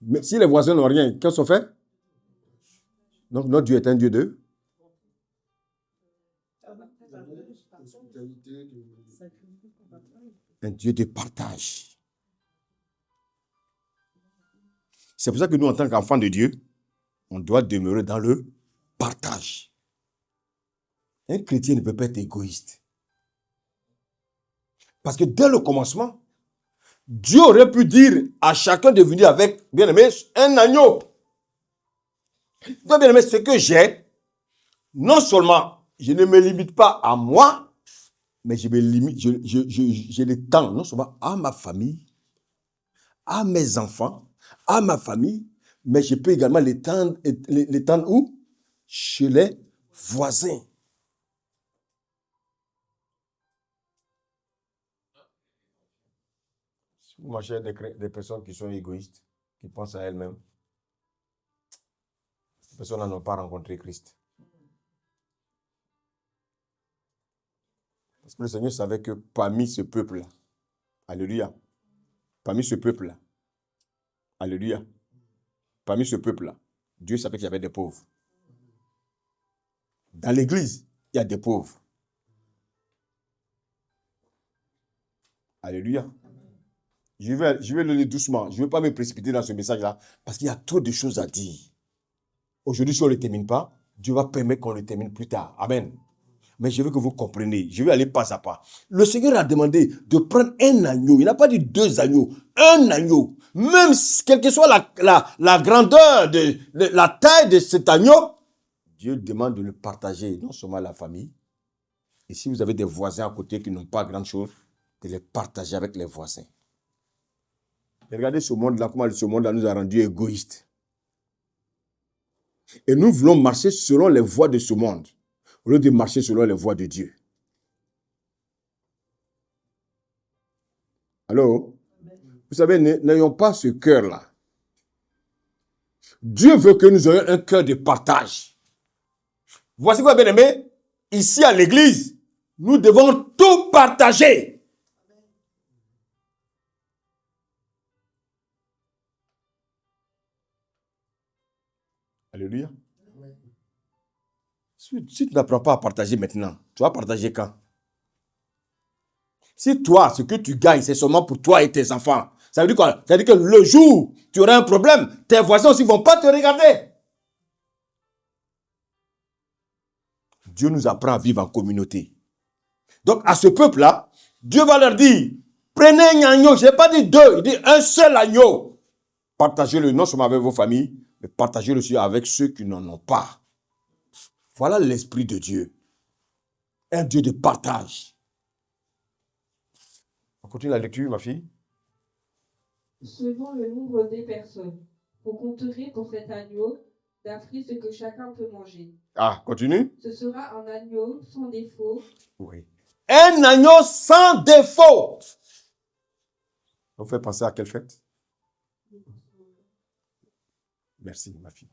mais si les voisins n'ont rien, qu'est-ce qu'on fait? Donc notre Dieu est un Dieu de? Un Dieu de partage. C'est pour ça que nous, en tant qu'enfants de Dieu, on doit demeurer dans le partage. Un chrétien ne peut pas être égoïste. Parce que dès le commencement, Dieu aurait pu dire à chacun de venir avec, bien aimé, un agneau. Donc, bien aimé, ce que j'ai, non seulement je ne me limite pas à moi, mais je me limite, je l'étends non seulement à ma famille, à mes enfants, à ma famille, mais je peux également l'étendre où? Chez les voisins. Moi, j'ai des personnes qui sont égoïstes, qui pensent à elles-mêmes. Ces personnes n'ont pas rencontré Christ. Parce que le Seigneur savait que parmi ce peuple-là, alléluia, parmi ce peuple-là, alléluia, parmi ce peuple-là, Dieu savait qu'il y avait des pauvres. Dans l'église, il y a des pauvres. Alléluia. Je vais le lire doucement. Je ne veux pas me précipiter dans ce message-là parce qu'il y a trop de choses à dire. Aujourd'hui, si on ne le termine pas, Dieu va permettre qu'on le termine plus tard. Amen. Mais je veux que vous compreniez. Je vais aller pas à pas. Le Seigneur a demandé de prendre un agneau. Il n'a pas dit 2 agneaux. Un agneau. Même quelle que soit la grandeur, la taille de cet agneau, Dieu demande de le partager, non seulement à la famille. Et si vous avez des voisins à côté qui n'ont pas grand chose, de les partager avec les voisins. Et regardez ce monde-là, comment ce monde-là nous a rendus égoïstes. Et nous voulons marcher selon les voies de ce monde, au lieu de marcher selon les voies de Dieu. Alors, vous savez, n'ayons pas ce cœur-là. Dieu veut que nous ayons un cœur de partage. Voici quoi, bien aimé, ici à l'église, nous devons tout partager. Alléluia. Si tu n'apprends pas à partager maintenant, tu vas partager quand? Si toi, ce que tu gagnes, c'est seulement pour toi et tes enfants, ça veut dire quoi? Ça veut dire que le jour où tu auras un problème, tes voisins aussi ne vont pas te regarder. Dieu nous apprend à vivre en communauté. Donc, à ce peuple-là, Dieu va leur dire, prenez un agneau. Je n'ai pas dit 2, il dit un seul agneau. Partagez-le non seulement avec vos familles, mais partagez-le aussi avec ceux qui n'en ont pas. Voilà l'esprit de Dieu. Un Dieu de partage. On continue la lecture, ma fille. Selon le nombre des personnes, vous compterez pour cet agneau d'après ce que chacun peut manger. Ah, continue. Ce sera un agneau sans défaut. Oui. Un agneau sans défaut. On fait penser à quelle fête? Merci, ma fille.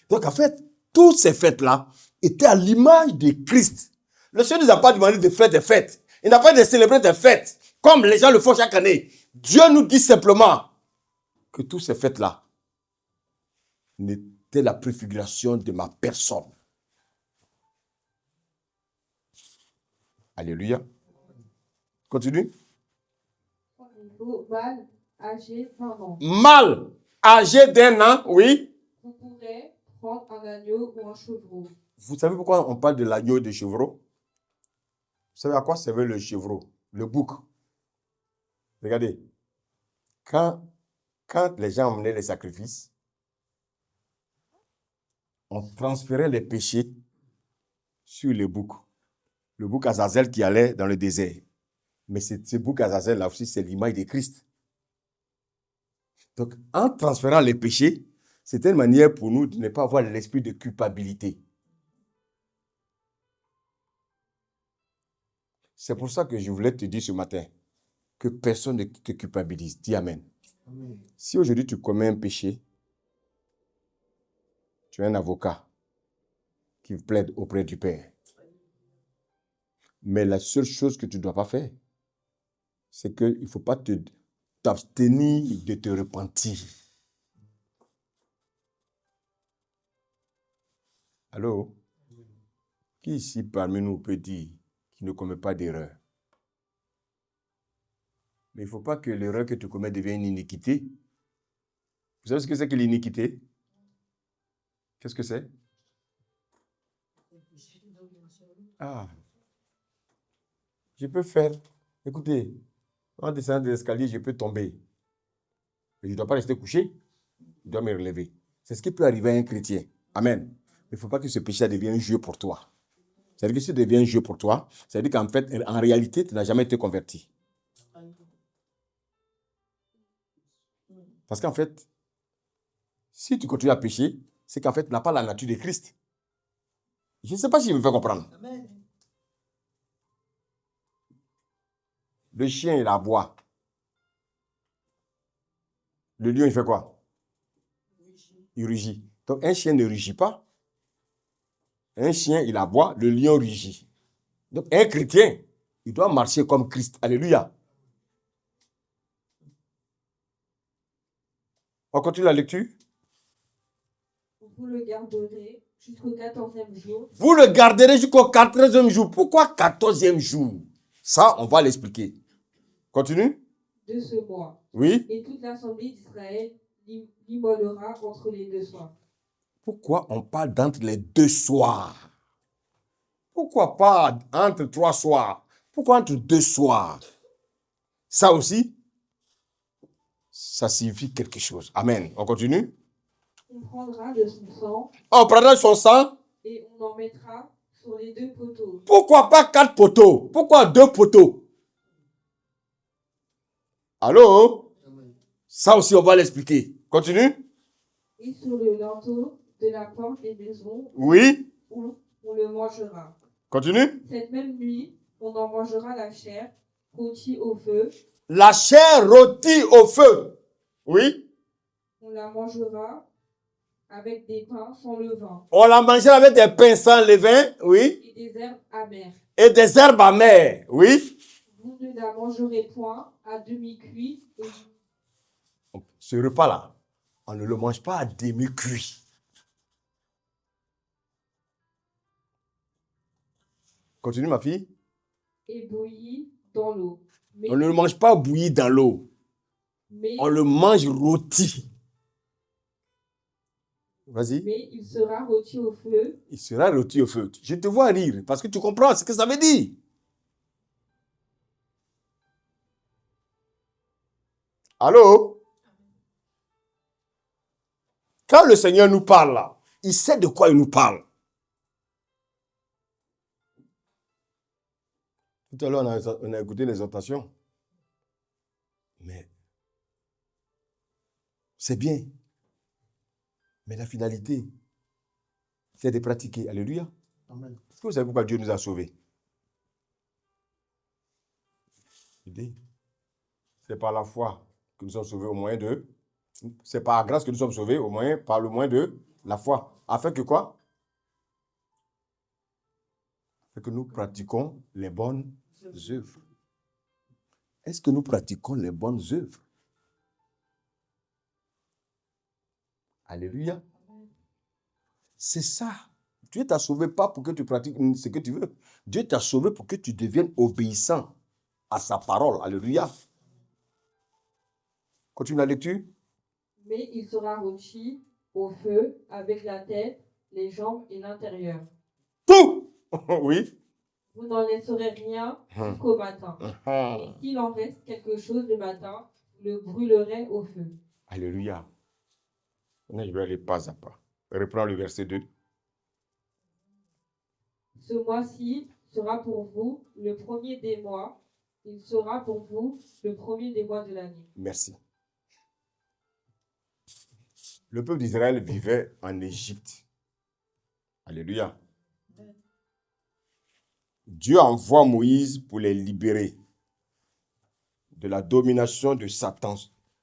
Donc en fait, toutes ces fêtes-là étaient à l'image de Christ. Le Seigneur ne nous a pas demandé de faire des fêtes. Il n'a pas de célébrer des fêtes comme les gens le font chaque année. Dieu nous dit simplement que toutes ces fêtes-là n'étaient la préfiguration de ma personne. Alléluia. Continue. Mâle âgé d'un an. Mâle âgé d'un an, oui. Vous pourrez prendre un agneau ou un chevreau. Vous savez pourquoi on parle de l'agneau et des chevreaux? Vous savez à quoi servait le chevreau? Le bouc. Regardez. Quand les gens emmenaient les sacrifices, on transférait les péchés sur le bouc. Le bouc Azazel qui allait dans le désert. Mais ce bouc Azazel là aussi, c'est l'image de Christ. Donc, en transférant les péchés, c'était une manière pour nous de ne pas avoir l'esprit de culpabilité. C'est pour ça que je voulais te dire ce matin que personne ne te culpabilise. Dis Amen. Amen. Si aujourd'hui tu commets un péché, tu as un avocat qui plaide auprès du Père. Mais la seule chose que tu ne dois pas faire, c'est qu'il ne faut pas t'abstenir de te repentir. Allô? Qui ici parmi nous peut dire qu'il ne commet pas d'erreur? Mais il ne faut pas que l'erreur que tu commets devienne une iniquité. Vous savez ce que c'est que l'iniquité? Qu'est-ce que c'est? Ah. Je peux faire. Écoutez, en descendant des escaliers, je peux tomber. Mais je ne dois pas rester couché. Je dois me relever. C'est ce qui peut arriver à un chrétien. Amen. Mais il ne faut pas que ce péché devienne un jeu pour toi. C'est-à-dire que si ça devient un jeu pour toi, c'est-à-dire qu'en fait, en réalité, tu n'as jamais été converti. Parce qu'en fait, si tu continues à pécher, c'est qu'en fait, tu n'as pas la nature de Christ. Je ne sais pas si je me fais comprendre. Amen. Le chien, il aboie. Le lion, il fait quoi? Il rugit. Donc, un chien ne rugit pas. Un chien, il aboie. Le lion rugit. Donc, un chrétien, il doit marcher comme Christ. Alléluia. On continue la lecture. Vous le garderez jusqu'au 14e jour. Vous le garderez jusqu'au 14e jour. Pourquoi 14e jour? Ça, on va l'expliquer. Continue. De ce mois. Oui. Et toute l'assemblée d'Israël l'immolera entre les 2 soirs. Pourquoi on parle d'entre les 2 soirs? Pourquoi pas entre 3 soirs? Pourquoi entre 2 soirs? Ça aussi, ça signifie quelque chose. Amen. On continue. On prendra de son sang. On prendra son sang. Et on en mettra sur les 2 poteaux. Pourquoi pas 4 poteaux? Pourquoi 2 poteaux? Allô? Ça aussi, on va l'expliquer. Continue. Et sur le linteau de la porte des maisons. Oui. Où on le mangera. Continue. Cette même nuit, on en mangera la chair rôtie au feu. La chair rôtie au feu. Oui. On la mangera avec des pains sans levain. On la mangera avec des pains sans levain. Oui. Et des herbes amères. Et des herbes amères. Oui. Vous ne la mangerez point à demi-cuit. Ce repas-là, on ne le mange pas à demi-cuit. Continue, ma fille. Et bouilli dans l'eau. On ne le mange pas bouilli dans l'eau. On le mange rôti. Vas-y. Mais il sera rôti au feu. Il sera rôti au feu. Je te vois rire parce que tu comprends ce que ça veut dire. Allô? Quand le Seigneur nous parle là, il sait de quoi il nous parle. Tout à l'heure, on a écouté l'exhortation. Mais c'est bien. Mais la finalité, c'est de pratiquer. Alléluia. Amen. Est-ce que vous savez pourquoi Dieu nous a sauvés? C'est par la foi que nous sommes sauvés au moyen de... C'est par la grâce que nous sommes sauvés au moyen, par le moyen de La foi. Afin que quoi? Afin que nous pratiquons les bonnes œuvres. Est-ce que nous pratiquons les bonnes œuvres? Alléluia. C'est ça. Dieu t'a sauvé pas pour que tu pratiques ce que tu veux. Dieu t'a sauvé pour que tu deviennes obéissant à sa parole. Alléluia. Continue la lecture. Mais il sera rôti au feu avec la tête, les jambes et l'intérieur. Tout. Oui. Vous n'en laisserez rien jusqu'au matin. Et s'il en reste quelque chose le matin, vous le brûlerez au feu. Alléluia. Maintenant, je vais aller pas à pas. Reprends le verset 2. Ce mois-ci sera pour vous le premier des mois. Il sera pour vous le premier des mois de l'année. Merci. Le peuple d'Israël vivait en Égypte. Alléluia. Dieu envoie Moïse pour les libérer de la domination de Satan,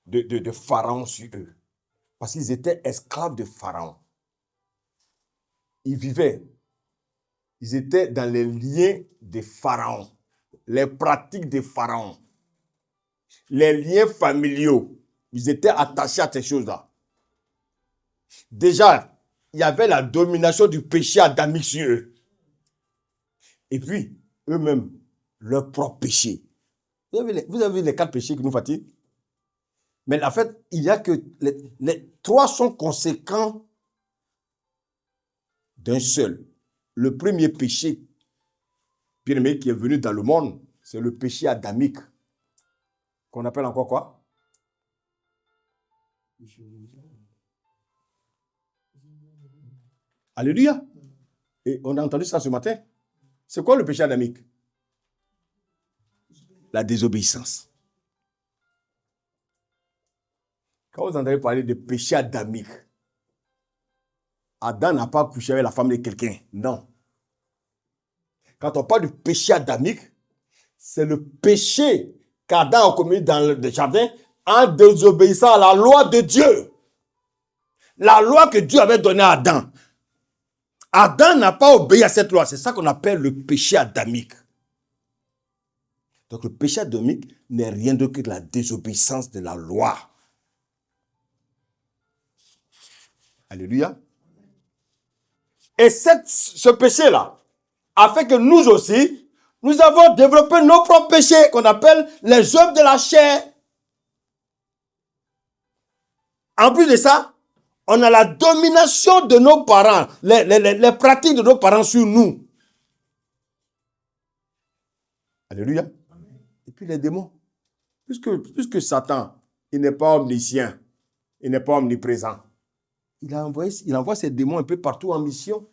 de Pharaon sur eux. Parce qu'ils étaient esclaves de Pharaon. Ils vivaient. Ils étaient dans les liens de Pharaon, les pratiques de Pharaon, les liens familiaux. Ils étaient attachés à ces choses-là. Déjà, il y avait la domination du péché adamique sur eux. Et puis, eux-mêmes, leur propre péché. Vous avez les 4 péchés qui nous fatiguent. Mais en fait, il y a que les 3 sont conséquents d'un seul. Le premier péché, bien-aimé, qui est venu dans le monde, c'est le péché adamique. Qu'on appelle encore quoi? Alléluia. Et on a entendu ça ce matin. C'est quoi le péché adamique? La désobéissance. Quand vous entendez parler de péché adamique, Adam n'a pas couché avec la femme de quelqu'un. Non. Quand on parle de péché adamique, c'est le péché qu'Adam a commis dans le jardin en désobéissant à la loi de Dieu. La loi que Dieu avait donnée à Adam. Adam n'a pas obéi à cette loi. C'est ça qu'on appelle le péché adamique. Donc le péché adamique n'est rien d'autre que de la désobéissance de la loi. Alléluia. Et ce péché-là a fait que nous aussi, nous avons développé nos propres péchés qu'on appelle les œuvres de la chair. En plus de ça, on a la domination de nos parents, les pratiques de nos parents sur nous. Alléluia. Et puis les démons. Puisque Satan, il n'est pas omniscient, il n'est pas omniprésent. Il envoie ses démons un peu partout en mission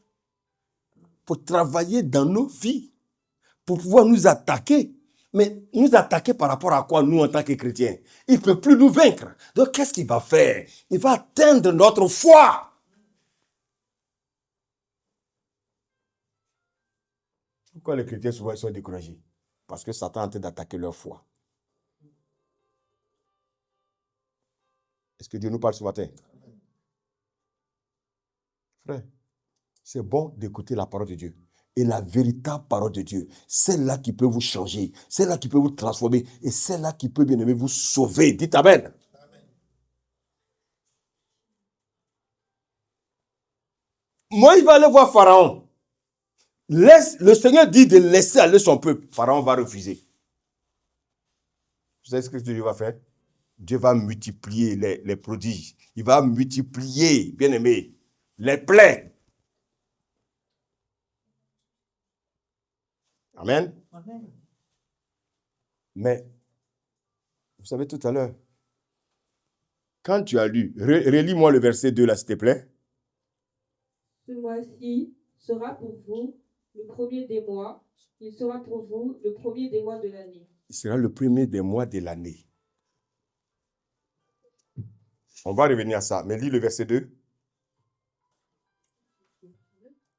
pour travailler dans nos vies, pour pouvoir nous attaquer. Mais nous attaquer par rapport à quoi, nous, en tant que chrétiens? Il ne peut plus nous vaincre. Donc, qu'est-ce qu'il va faire? Il va atteindre notre foi. Pourquoi les chrétiens souvent sont découragés? Parce que Satan est en train d'attaquer leur foi. Est-ce que Dieu nous parle ce matin? Frère, c'est bon d'écouter la parole de Dieu. Et la véritable parole de Dieu, celle-là qui peut vous changer, celle-là qui peut vous transformer, et celle-là qui peut, bien aimé, vous sauver. Dites Amen. Amen. Moi, il va aller voir Pharaon. Le Seigneur dit de laisser aller son peuple. Pharaon va refuser. Vous savez ce que Dieu va faire? Dieu va multiplier les prodiges. Il va multiplier, bien aimé, les plaies. Amen. Amen. Mais, vous savez tout à l'heure, quand tu as lu, relis-moi le verset 2 là, s'il te plaît. Ce mois-ci sera pour vous le premier des mois. Il sera pour vous le premier des mois de l'année. Il sera le premier des mois de l'année. On va revenir à ça, mais lis le verset 2.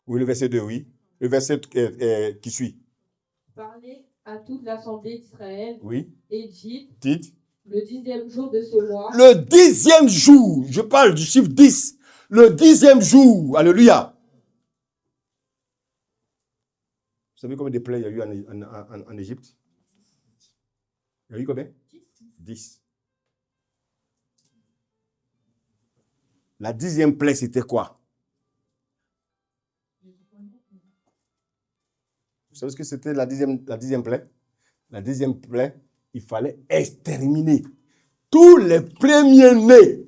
Oui, le verset 2, oui. Le verset qui suit. Parlez à toute l'assemblée d'Israël. Oui. Et dites. Dites. Le 10e jour de ce mois. Le 10e jour. Je parle du chiffre 10. Le 10e jour. Alléluia. Vous savez combien de plaies il y a eu en Égypte? Il y a eu combien? 10. La 10e plaie, c'était quoi? Vous savez ce que c'était la 10e plaie? La 10e plaie, il fallait exterminer tous les premiers-nés.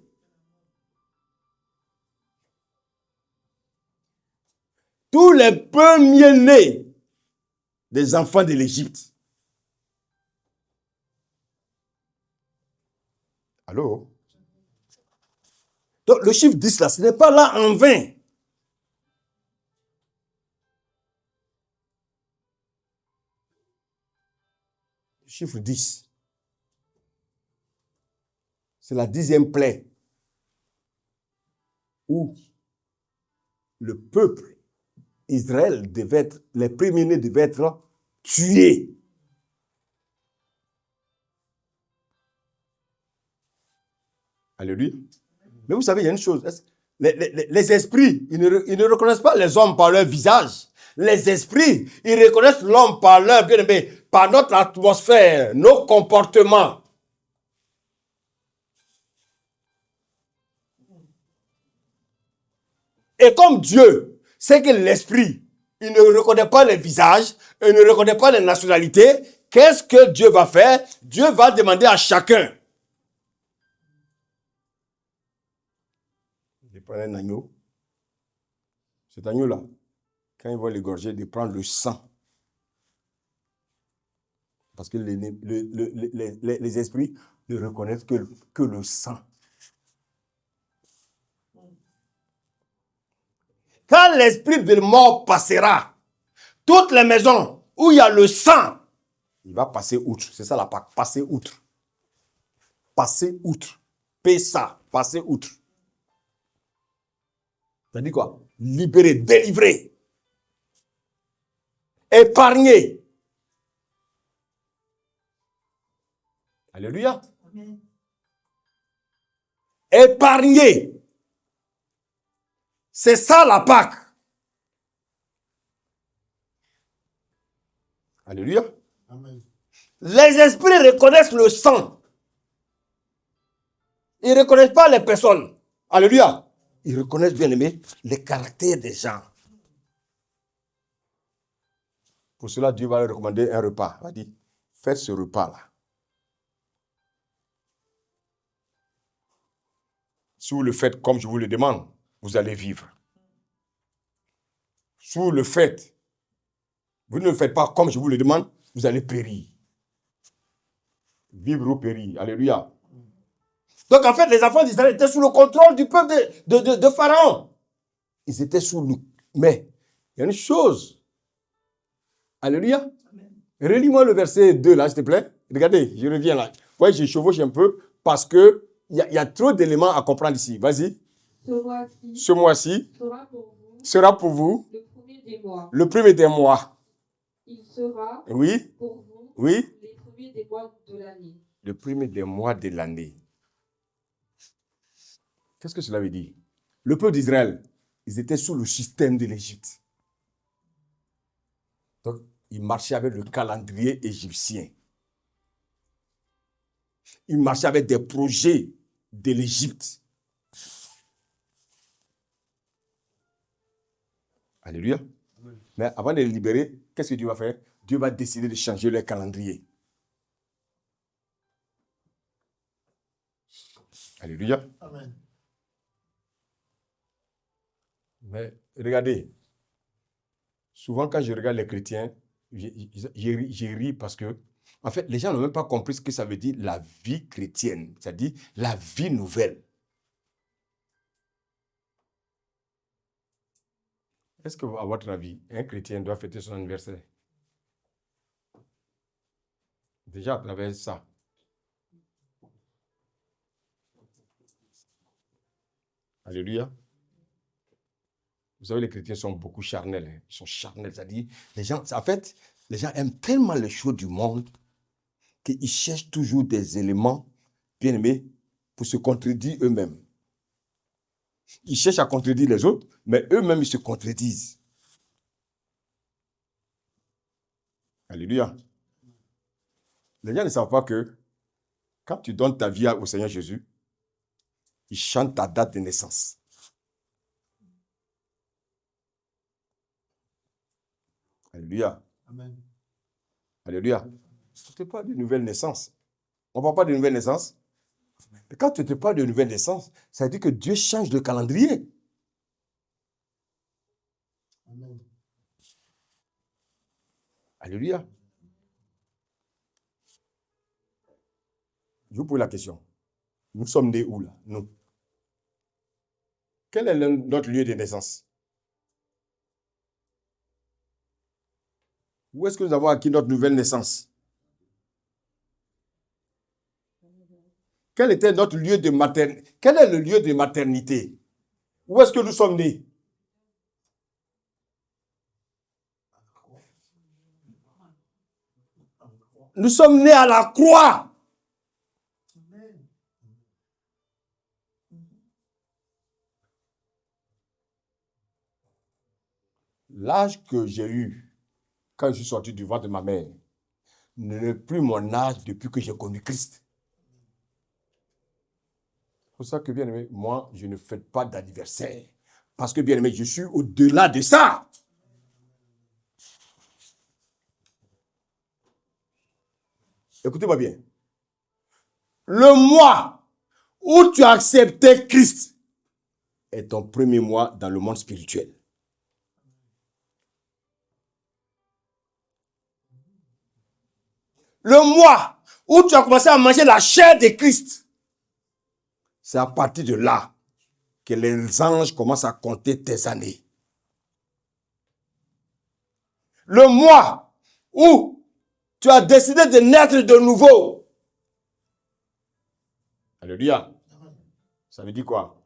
Tous les premiers-nés des enfants de l'Égypte. Allô? Donc, le chiffre 10 là, ce n'est pas là en vain. Le chiffre 10. C'est la 10e plaie où le peuple Israël devait être, les premiers-nés devaient être tués. Alléluia. Mais vous savez, il y a une chose. Les esprits, ils ne reconnaissent pas les hommes par leur visage. Les esprits, ils reconnaissent l'homme par leur bien-aimé, par notre atmosphère, nos comportements. Et comme Dieu sait que l'esprit, il ne reconnaît pas les visages, il ne reconnaît pas les nationalités, qu'est-ce que Dieu va faire? Dieu va demander à chacun. Il prend un agneau. Cet agneau-là, quand il va l'égorger, de prendre le sang. Parce que les esprits ne reconnaissent que le sang. Quand l'esprit de mort passera, toutes les maisons où il y a le sang, il va passer outre. C'est ça la Pâque, passer outre. Passer outre. Pessa, passer outre. Ça dit quoi? Libérer, délivrer. Épargner. Alléluia. Amen. Épargner. C'est ça la Pâque. Alléluia. Amen. Les esprits reconnaissent le sang. Ils ne reconnaissent pas les personnes. Alléluia. Ils reconnaissent, bien aimé, les caractères des gens. Pour cela, Dieu va leur recommander un repas. Il va dire, faites ce repas-là. Si vous le faites comme je vous le demande, vous allez vivre. Si vous le faites, vous ne le faites pas comme je vous le demande, vous allez périr. Vivre ou périr. Alléluia. Donc en fait, les enfants d'Israël étaient sous le contrôle du peuple de Pharaon. Ils étaient sous nous. Mais il y a une chose. Alléluia. Relis-moi le verset 2 là, s'il te plaît. Regardez, je reviens là. Vous voyez, je chevauche un peu parce que il y a trop d'éléments à comprendre ici. Vas-y. Ce mois-ci sera pour vous le premier des mois. Le premier des mois. Il sera Oui. pour vous Oui. les premiers des mois de l'année. Le premier des mois de l'année. Qu'est-ce que cela veut dire? Le peuple d'Israël, ils étaient sous le système de l'Égypte. Donc, ils marchaient avec le calendrier égyptien. Ils marchaient avec des projets de l'Égypte. Alléluia. Oui. Mais avant de les libérer, qu'est-ce que Dieu va faire? Dieu va décider de changer leur calendrier. Alléluia. Amen. Mais regardez, souvent quand je regarde les chrétiens, je ris parce que, en fait, les gens n'ont même pas compris ce que ça veut dire la vie chrétienne, c'est-à-dire la vie nouvelle. Est-ce que, à votre avis, un chrétien doit fêter son anniversaire? Déjà à travers ça. Alléluia. Vous savez, les chrétiens sont beaucoup charnels. Hein. Ils sont charnels, c'est-à-dire, les gens, en fait, les gens aiment tellement les choses du monde qu'ils cherchent toujours des éléments, bien aimés, pour se contredire eux-mêmes. Ils cherchent à contredire les autres, mais eux-mêmes, ils se contredisent. Alléluia. Les gens ne savent pas que quand tu donnes ta vie au Seigneur Jésus, il chante ta date de naissance. Alléluia. Amen. Alléluia. Ce n'est pas de nouvelle naissance. On ne parle pas de nouvelle naissance. Mais quand tu ne parles de nouvelle naissance, ça veut dire que Dieu change de calendrier. Amen. Alléluia. Je vous pose la question. Nous sommes nés où là? Nous. Quel est notre lieu de naissance? Où est-ce que nous avons acquis notre nouvelle naissance? Quel était notre lieu de maternité? Quel est le lieu de maternité? Où est-ce que nous sommes nés? Nous sommes nés à la croix. Amen. L'âge que j'ai eu quand je suis sorti du ventre de ma mère n'est plus mon âge depuis que j'ai connu Christ. C'est pour ça que, bien aimé, moi, je ne fête pas d'anniversaire. Parce que, bien aimé, je suis au-delà de ça. Écoutez-moi bien. Le mois où tu as accepté Christ est ton premier mois dans le monde spirituel. Le mois où tu as commencé à manger la chair de Christ, c'est à partir de là que les anges commencent à compter tes années. Le mois où tu as décidé de naître de nouveau. Alléluia. Ça veut dire quoi?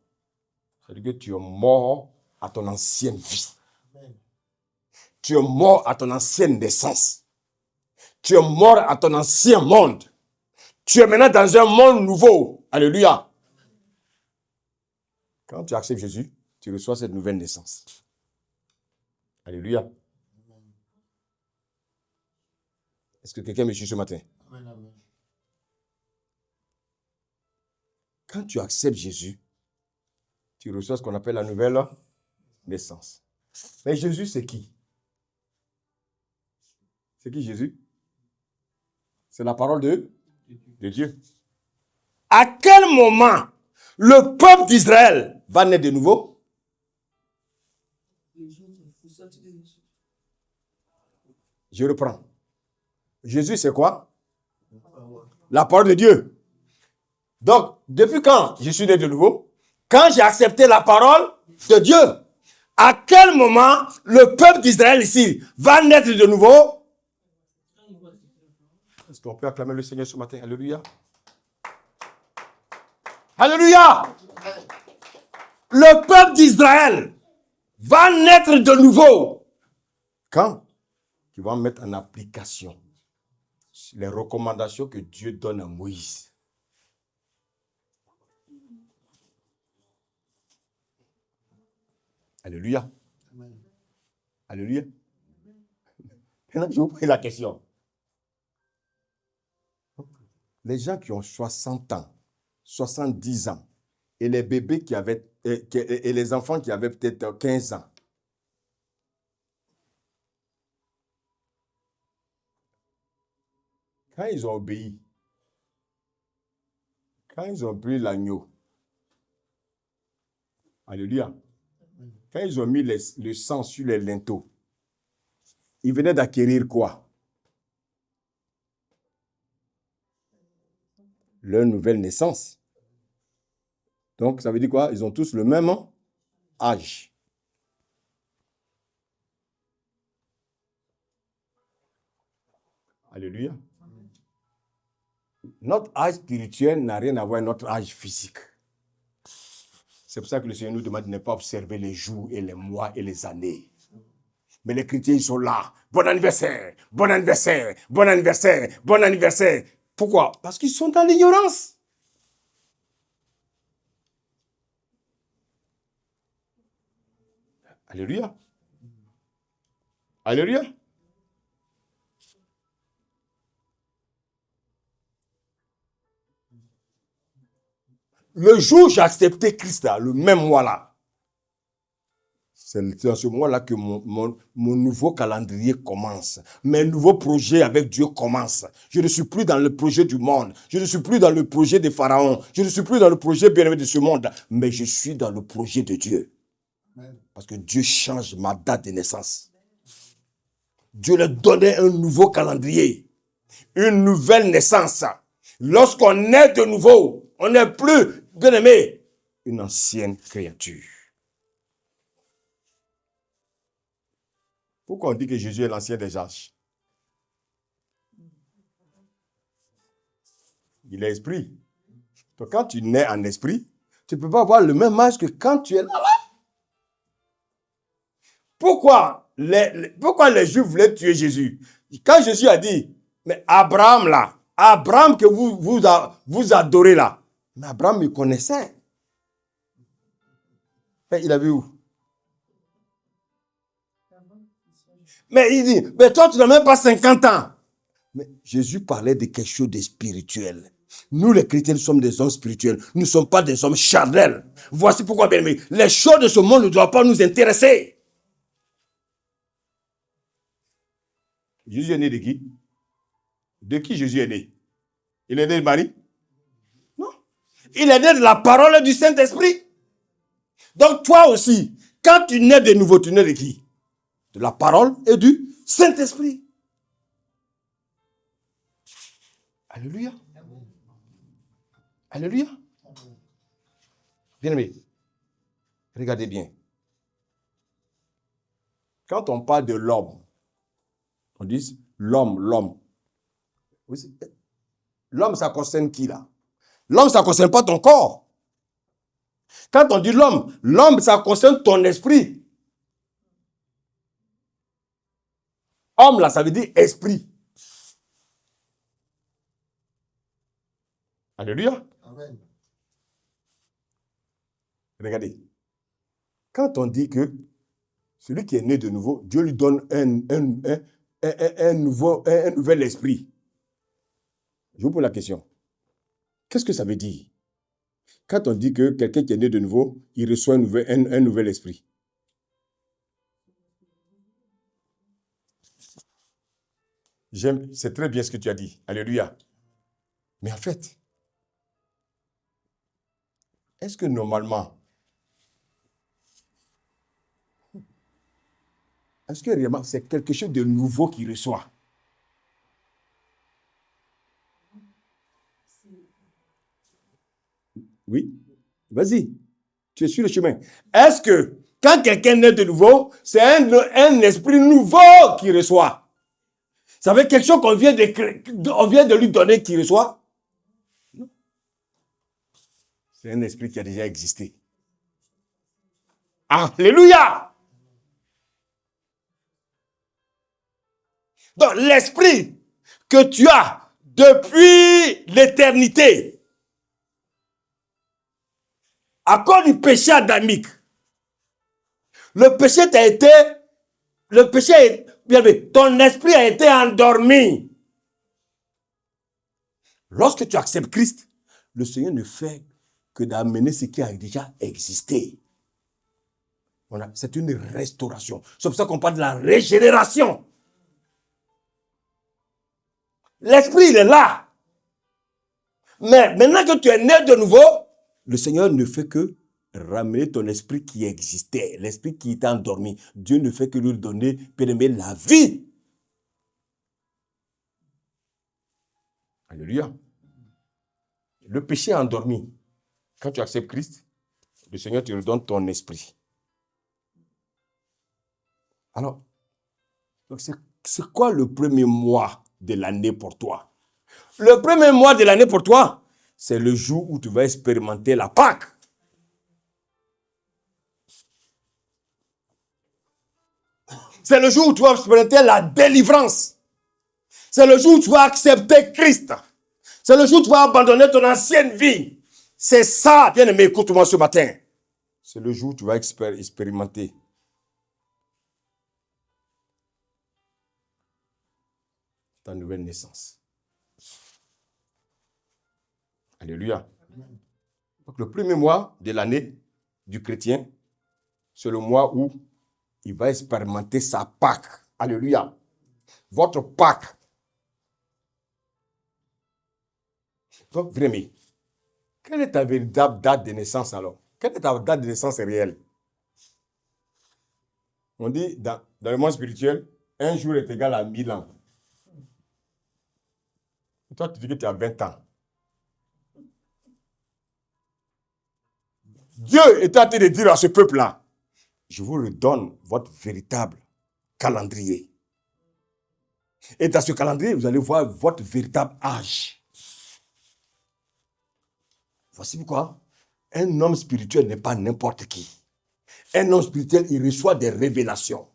Ça veut dire que tu es mort à ton ancienne vie. Amen. Tu es mort à ton ancienne naissance. Tu es mort à ton ancien monde. Tu es maintenant dans un monde nouveau. Alléluia. Quand tu acceptes Jésus, tu reçois cette nouvelle naissance. Alléluia. Est-ce que quelqu'un me suit ce matin? Amen. Amen. Quand tu acceptes Jésus, tu reçois ce qu'on appelle la nouvelle naissance. Mais Jésus, c'est qui? C'est qui Jésus? C'est la parole de Dieu. À quel moment le peuple d'Israël va naître de nouveau? Je reprends. Jésus, c'est quoi? La parole de Dieu. Donc, depuis quand je suis né de nouveau? Quand j'ai accepté la parole de Dieu. À quel moment le peuple d'Israël ici va naître de nouveau? Est-ce qu'on peut acclamer le Seigneur ce matin? Alléluia. Alléluia. Le peuple d'Israël va naître de nouveau. Quand? Tu vas mettre en application les recommandations que Dieu donne à Moïse. Alléluia. Amen. Alléluia. Maintenant, je vous pose la question. Les gens qui ont 60 ans, 70 ans, et les bébés qui avaient, et les enfants qui avaient peut-être 15 ans, quand ils ont obéi, quand ils ont pris l'agneau, alléluia, quand ils ont mis le sang sur les linteaux, ils venaient d'acquérir quoi? Leur nouvelle naissance. Donc, ça veut dire quoi? Ils ont tous le même âge. Alléluia. Notre âge spirituel n'a rien à voir avec notre âge physique. C'est pour ça que le Seigneur nous demande de ne pas observer les jours et les mois et les années. Mais les chrétiens, ils sont là. Bon anniversaire, bon anniversaire, bon anniversaire, bon anniversaire. Pourquoi? Parce qu'ils sont dans l'ignorance. Alléluia. Alléluia. Le jour où j'ai accepté Christ, là, le même mois là, c'est dans ce mois-là que mon nouveau calendrier commence. Mes nouveaux projets avec Dieu commencent. Je ne suis plus dans le projet du monde. Je ne suis plus dans le projet des pharaons. Je ne suis plus dans le projet bien-aimé de ce monde. Mais je suis dans le projet de Dieu. Parce que Dieu change ma date de naissance. Dieu leur donnait un nouveau calendrier. Une nouvelle naissance. Lorsqu'on naît de nouveau, on n'est plus, bien-aimé, une ancienne créature. Pourquoi on dit que Jésus est l'ancien des âges? Il est esprit. Donc quand tu nais en esprit, tu ne peux pas avoir le même âge que quand tu es là. Pourquoi les Juifs voulaient tuer Jésus? Quand Jésus a dit, mais Abraham là, Abraham que vous adorez là, mais Abraham me connaissait. Mais il a vu où? Mais il dit, mais toi tu n'as même pas 50 ans. Mais Jésus parlait de quelque chose de spirituel. Nous les chrétiens, nous sommes des hommes spirituels. Nous ne sommes pas des hommes charnels. Voici pourquoi, bien aimé, les choses de ce monde ne doivent pas nous intéresser. Jésus est né de qui? De qui Jésus est né? Il est né de Marie? Non. Il est né de la parole du Saint-Esprit. Donc toi aussi, quand tu nais de nouveau, tu nais de qui? De la parole et du Saint-Esprit. Alléluia. Alléluia. Bien-aimé, regardez bien. Quand on parle de l'homme, on dit l'homme. L'homme, ça concerne qui là? L'homme, ça ne concerne pas ton corps. Quand on dit l'homme, ça concerne ton esprit. Homme là, ça veut dire esprit. Alléluia. Amen. Regardez. Quand on dit que celui qui est né de nouveau, Dieu lui donne un nouvel esprit. Je vous pose la question. Qu'est-ce que ça veut dire? Quand on dit que quelqu'un qui est né de nouveau, il reçoit un nouvel esprit. C'est très bien ce que tu as dit. Alléluia. Mais en fait, est-ce que normalement, est-ce que réellement c'est quelque chose de nouveau qu'il reçoit? Oui, vas-y, tu es sur le chemin. Est-ce que quand quelqu'un naît de nouveau, c'est un esprit nouveau qu'il reçoit? Ça veut dire quelque chose qu'on vient de lui donner qu'il reçoit? Non. C'est un esprit qui a déjà existé. Alléluia! Donc l'esprit que tu as depuis l'éternité, à cause du péché adamique, ton esprit a été endormi. Lorsque tu acceptes Christ, le Seigneur ne fait que d'amener ce qui a déjà existé. C'est une restauration. C'est pour ça qu'on parle de la régénération. L'esprit, il est là. Mais maintenant que tu es né de nouveau, le Seigneur ne fait que ramener ton esprit qui existait, l'esprit qui était endormi. Dieu ne fait que lui donner, bien-aimé, la vie. Alléluia. Le péché est endormi. Quand tu acceptes Christ, le Seigneur te redonne ton esprit. Alors, donc c'est quoi le premier mois de l'année pour toi? Le premier mois de l'année pour toi, c'est le jour où tu vas expérimenter la Pâque. C'est le jour où tu vas expérimenter la délivrance. C'est le jour où tu vas accepter Christ. C'est le jour où tu vas abandonner ton ancienne vie. C'est ça, bien-aimé, écoute-moi ce matin. C'est le jour où tu vas expérimenter ta nouvelle naissance. Alléluia. Donc, le premier mois de l'année du chrétien, c'est le mois où il va expérimenter sa Pâque. Alléluia. Votre Pâque. Donc, vraiment, quelle est ta véritable date de naissance alors? Quelle est ta date de naissance réelle? On dit dans le monde spirituel, un jour est égal à 1000 ans. Et toi, tu dis que tu as 20 ans. Dieu est en train de dire à ce peuple-là, je vous redonne votre véritable calendrier. Et dans ce calendrier, vous allez voir votre véritable âge. Voici pourquoi un homme spirituel n'est pas n'importe qui. Un homme spirituel, il reçoit des révélations.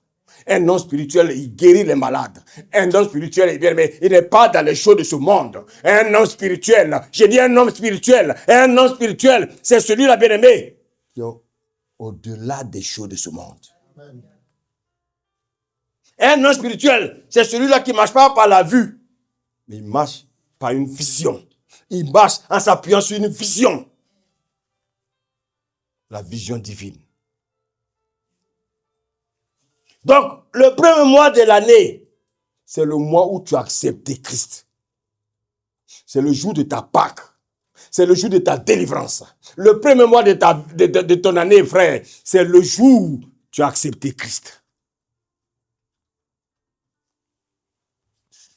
Un homme spirituel, il guérit les malades. Un homme spirituel, il n'est pas dans les choses de ce monde. Un homme spirituel, j'ai dit un homme spirituel, c'est celui-là, bien-aimé, qui est au-delà des choses de ce monde. Amen. Un homme spirituel, c'est celui-là qui ne marche pas par la vue, mais il marche par une vision. Il marche en s'appuyant sur une vision. La vision divine. Donc, le premier mois de l'année, c'est le mois où tu as accepté Christ. C'est le jour de ta Pâque. C'est le jour de ta délivrance. Le premier mois de ton année, frère, c'est le jour où tu as accepté Christ.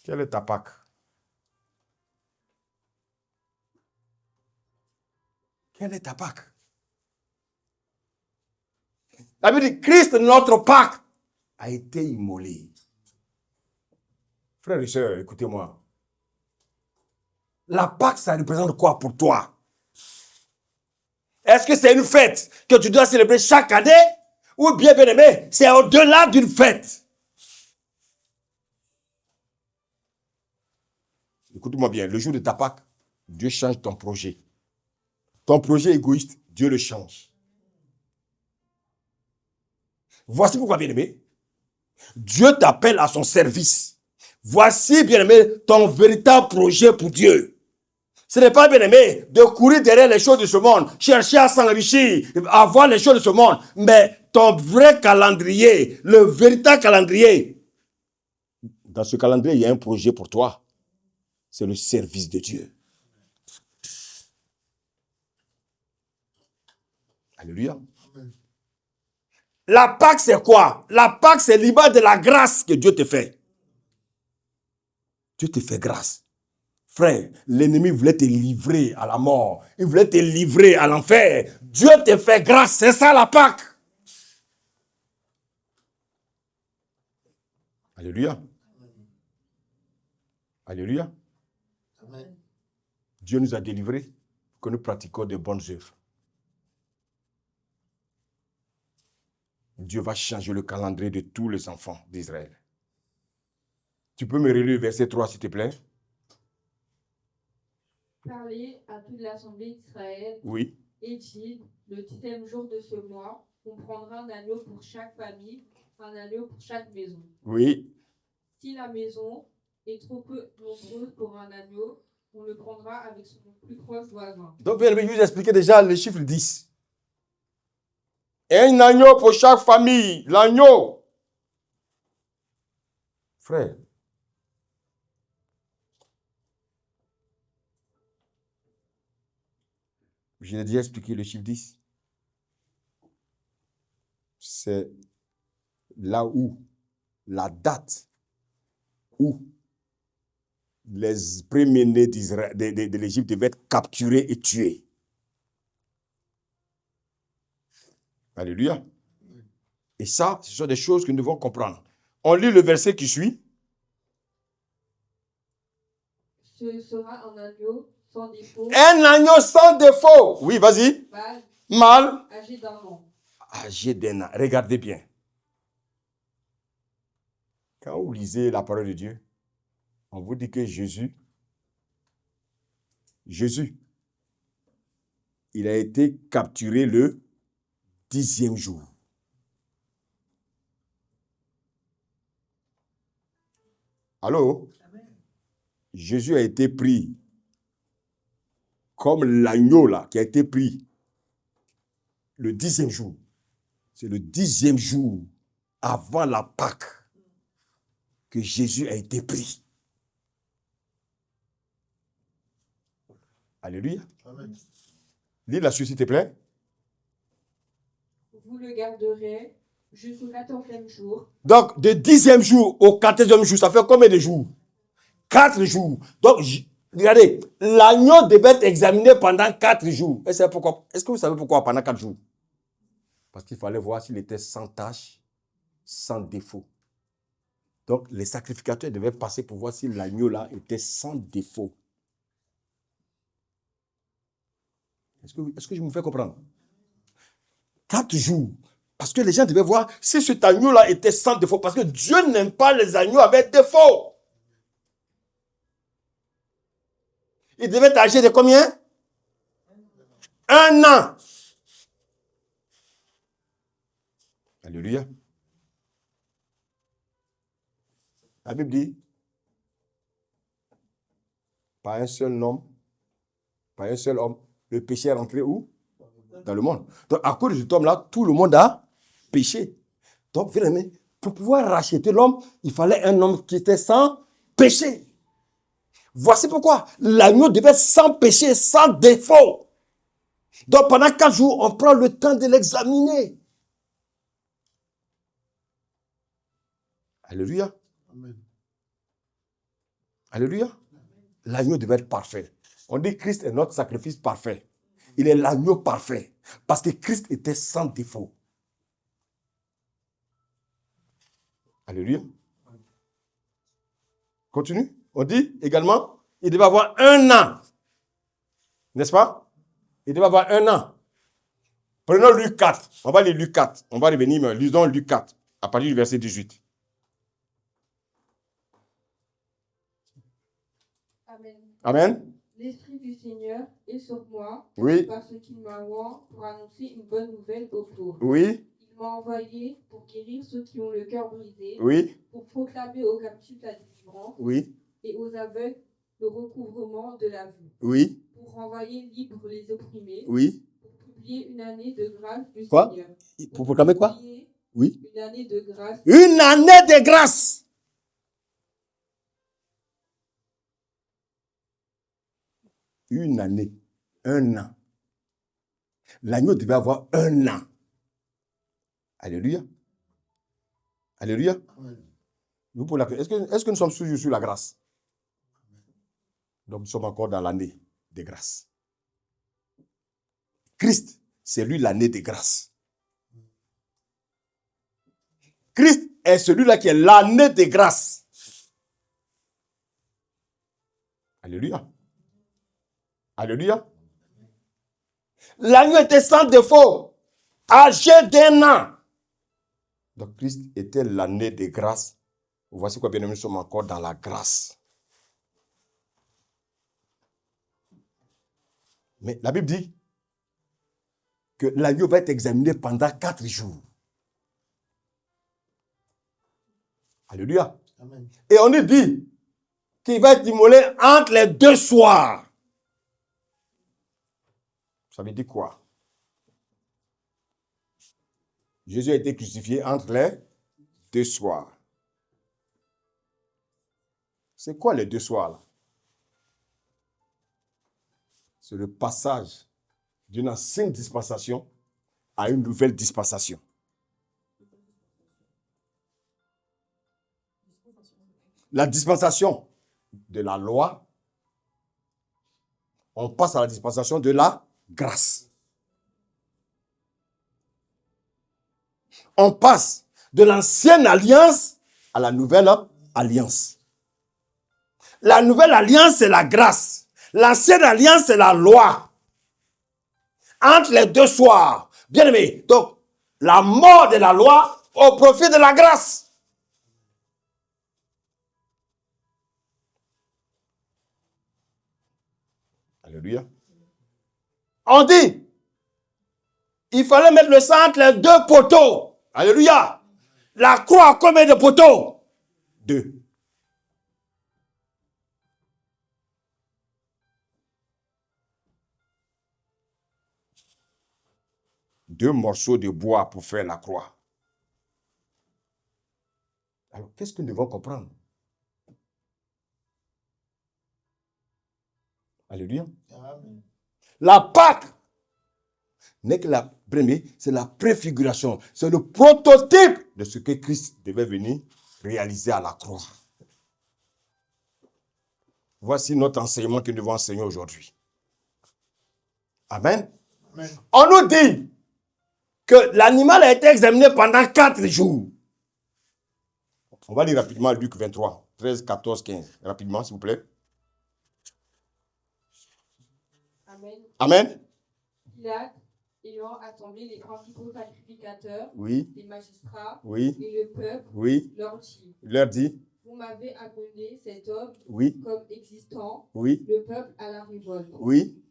Quelle est ta Pâque? Quelle est ta Pâque? La Bible dit, Christ, notre Pâque, a été immolé. Frères et sœurs, écoutez-moi. La Pâque, ça représente quoi pour toi? Est-ce que c'est une fête que tu dois célébrer chaque année? Ou bien, bien-aimé, c'est au-delà d'une fête? Écoute-moi bien, le jour de ta Pâque, Dieu change ton projet. Ton projet égoïste, Dieu le change. Voici pourquoi, bien-aimé, Dieu t'appelle à son service. Voici, bien-aimé, ton véritable projet pour Dieu. Ce n'est pas, bien-aimé, de courir derrière les choses de ce monde, chercher à s'enrichir, avoir les choses de ce monde, mais ton vrai calendrier, le véritable calendrier. Dans ce calendrier, il y a un projet pour toi. C'est le service de Dieu. Alléluia. La Pâque, c'est quoi? La Pâque, c'est l'image de la grâce que Dieu te fait. Dieu te fait grâce. Frère, l'ennemi voulait te livrer à la mort. Il voulait te livrer à l'enfer. Dieu te fait grâce. C'est ça la Pâque. Alléluia. Alléluia. Amen. Dieu nous a délivrés pour que nous pratiquions de bonnes œuvres. Dieu va changer le calendrier de tous les enfants d'Israël. Tu peux me relire verset 3, s'il te plaît? Parlez à toute l'assemblée d'Israël Oui. et dites, le 10e jour de ce mois, on prendra un agneau pour chaque famille, un agneau pour chaque maison. Oui. Si la maison est trop peu nombreuse pour un agneau, on le prendra avec son plus proche voisin. Donc, je vais vous expliquer déjà le chiffre 10. Un agneau pour chaque famille. L'agneau. Frère. Je l'ai déjà expliqué le chiffre 10. C'est là où la date où les premiers-nés de l'Égypte devaient être capturés et tués. Alléluia. Et ça, ce sont des choses que nous devons comprendre. On lit le verset qui suit. Ce sera un agneau sans défaut. Un agneau sans défaut. Oui, vas-y. Mâle. Âgé d'un an. Âgé d'un an. Regardez bien. Quand vous lisez la parole de Dieu, on vous dit que Jésus, il a été capturé le 10e jour. Allô? Jésus a été pris comme l'agneau là, qui a été pris le 10e jour. C'est le 10e jour avant la Pâque que Jésus a été pris. Alléluia. Amen. Lis la suite, s'il te plaît. Vous le garderez jusqu'au 14e jour. Donc, de 10e jour au 14e jour, ça fait combien de jours? 4 jours. Donc, regardez, l'agneau devait être examiné pendant 4 jours. Et c'est pourquoi? Est-ce que vous savez pourquoi pendant 4 jours? Parce qu'il fallait voir s'il était sans tache, sans défaut. Donc, les sacrificateurs devaient passer pour voir si l'agneau là était sans défaut. Est-ce que je me fais comprendre? 4 jours. Parce que les gens devaient voir si cet agneau-là était sans défaut. Parce que Dieu n'aime pas les agneaux avec défaut. Il devait être âgé de combien? 1 an. Alléluia. La Bible dit, pas un seul homme, le péché est rentré où? Dans le monde. Donc, à cause de cet homme-là, tout le monde a péché. Donc, vraiment, pour pouvoir racheter l'homme, il fallait un homme qui était sans péché. Voici pourquoi l'agneau devait être sans péché, sans défaut. Donc, pendant 4 jours, on prend le temps de l'examiner. Alléluia. Amen. Alléluia. L'agneau devait être parfait. On dit Christ est notre sacrifice parfait. Il est l'agneau parfait. Parce que Christ était sans défaut. Alléluia. Continue. On dit également, il devait avoir 1 an. N'est-ce pas? Il devait avoir 1 an. Prenons Luc 4. On va lire Luc 4. On va revenir, mais lisons Luc 4, à partir du verset 18. Amen. Amen. L'Esprit du Seigneur est sur moi, Oui. parce qu'il m'a oint pour annoncer une bonne nouvelle aux pauvres. Oui. Il m'a envoyé pour guérir ceux qui ont le cœur brisé, Oui. pour proclamer aux captifs la délivrance Oui. et aux aveugles le recouvrement de la vue, Oui. pour renvoyer libres les opprimés, Oui. pour publier une année de grâce du Quoi? Seigneur. Pour proclamer quoi? Publier Oui. une année de grâce. Une année de grâce. Une année. 1 an. L'agneau devait avoir 1 an. Alléluia. Alléluia. Amen. Nous pour la... Est-ce que nous sommes toujours sur la grâce? Donc nous sommes encore dans l'année de grâce. Christ, c'est lui l'année de grâce. Christ est celui-là qui est l'année de grâce. Alléluia. Alléluia. L'agneau était sans défaut, âgé d'1 an. Donc Christ était l'année de grâce. Voici quoi, bien aimé, nous sommes encore dans la grâce. Mais la Bible dit que l'agneau va être examiné pendant 4 jours. Alléluia. Amen. Et on nous dit qu'il va être immolé entre les 2 soirs. Ça veut dire quoi? Jésus a été crucifié entre les 2 soirs. C'est quoi les 2 soirs là? C'est le passage d'une ancienne dispensation à une nouvelle dispensation. La dispensation de la loi, on passe à la dispensation de la grâce. On passe de l'ancienne alliance à la nouvelle alliance. La nouvelle alliance, c'est la grâce. L'ancienne alliance, c'est la loi. Entre les 2 soirs, bien aimé, donc la mort de la loi au profit de la grâce. Alléluia. On dit, il fallait mettre le sang entre les 2 poteaux. Alléluia. La croix a combien de poteaux? 2. 2 morceaux de bois pour faire la croix. Alors, qu'est-ce que nous devons comprendre? Alléluia. Amen. La Pâque n'est que la première, c'est la préfiguration, c'est le prototype de ce que Christ devait venir réaliser à la croix. Voici notre enseignement que nous devons enseigner aujourd'hui. Amen. Amen. On nous dit que l'animal a été examiné pendant 4 jours. On va lire rapidement Luc 23, 13, 14, 15. Rapidement, s'il vous plaît. Amen. Amen. Pilate, ayant assemblé les principaux sacrificateurs, Oui, les magistrats oui, et le peuple, oui. leur dit, Il leur dit, vous m'avez appelé cet homme oui, comme existant oui, le peuple à la révolte. oui,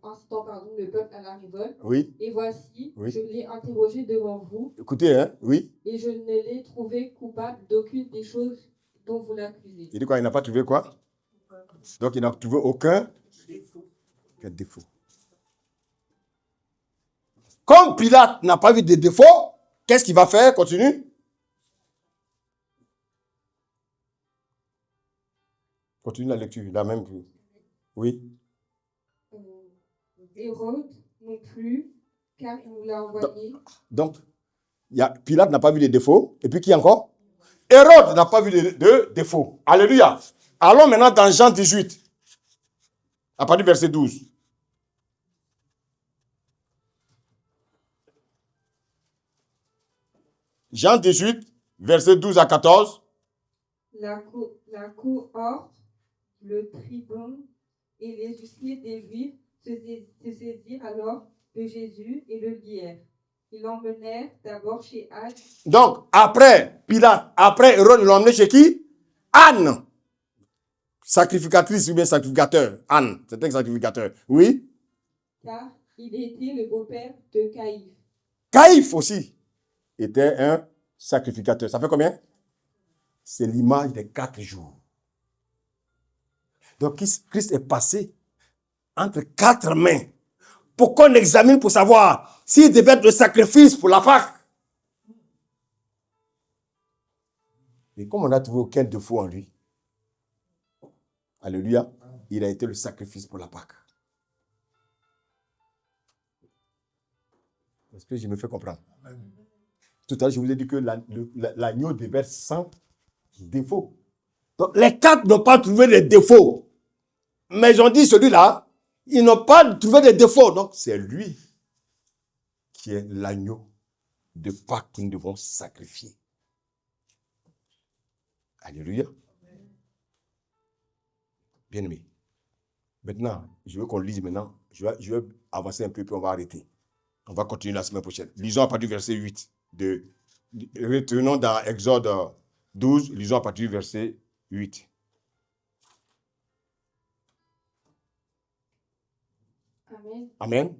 Incitant, le peuple à la révolte. oui. Et voici, Oui. je l'ai interrogé devant vous, Écoutez, hein, oui. et je ne l'ai trouvé coupable d'aucune des choses dont vous l'accusez. Il dit quoi? Il n'a pas trouvé quoi? Donc, il n'a trouvé aucun défaut. Comme Pilate n'a pas vu de défaut, qu'est-ce qu'il va faire? Continue. Continue la lecture, la même. Oui. Hérode non plus, car il nous l'a envoyé. Donc, Pilate n'a pas vu de défaut. Et puis qui encore? Hérode n'a pas vu de défaut. Alléluia. Allons maintenant dans Jean 18. À partir du verset 12. Jean 18, verset 12 à 14. La cohorte, le tribun et les huissiers des Juifs se saisirent alors de Jésus et le lièrent. Ils l'emmenèrent d'abord chez Anne. Donc, après Pilate, après Hérode, ils l'ont emmené chez qui? Anne. Sacrificatrice ou bien sacrificateur. Anne, c'est un sacrificateur. Oui. Car il était le beau-père de Caïphe. Caïphe aussi était un sacrificateur. Ça fait combien? C'est l'image des 4 jours. Donc, Christ est passé entre 4 mains pour qu'on examine pour savoir s'il devait être le sacrifice pour la Pâque. Et comme on n'a trouvé aucun défaut en lui, alléluia, il a été le sacrifice pour la Pâque. Est-ce que je me fais comprendre? Tout à l'heure, je vous ai dit que l'agneau devait être sans défaut. Donc, les 4 n'ont pas trouvé de défauts. Mais ils ont dit, celui-là, ils n'ont pas trouvé de défauts. Donc, c'est lui qui est l'agneau de Pâques que nous devons sacrifier. Alléluia. Bien-aimé. Maintenant, je veux qu'on lise maintenant. Je vais avancer un peu, puis on va arrêter. On va continuer la semaine prochaine. Lisons à partir du verset 8. Retournons dans Exode 12. Lisons à partir du verset 8. Amen. Amen.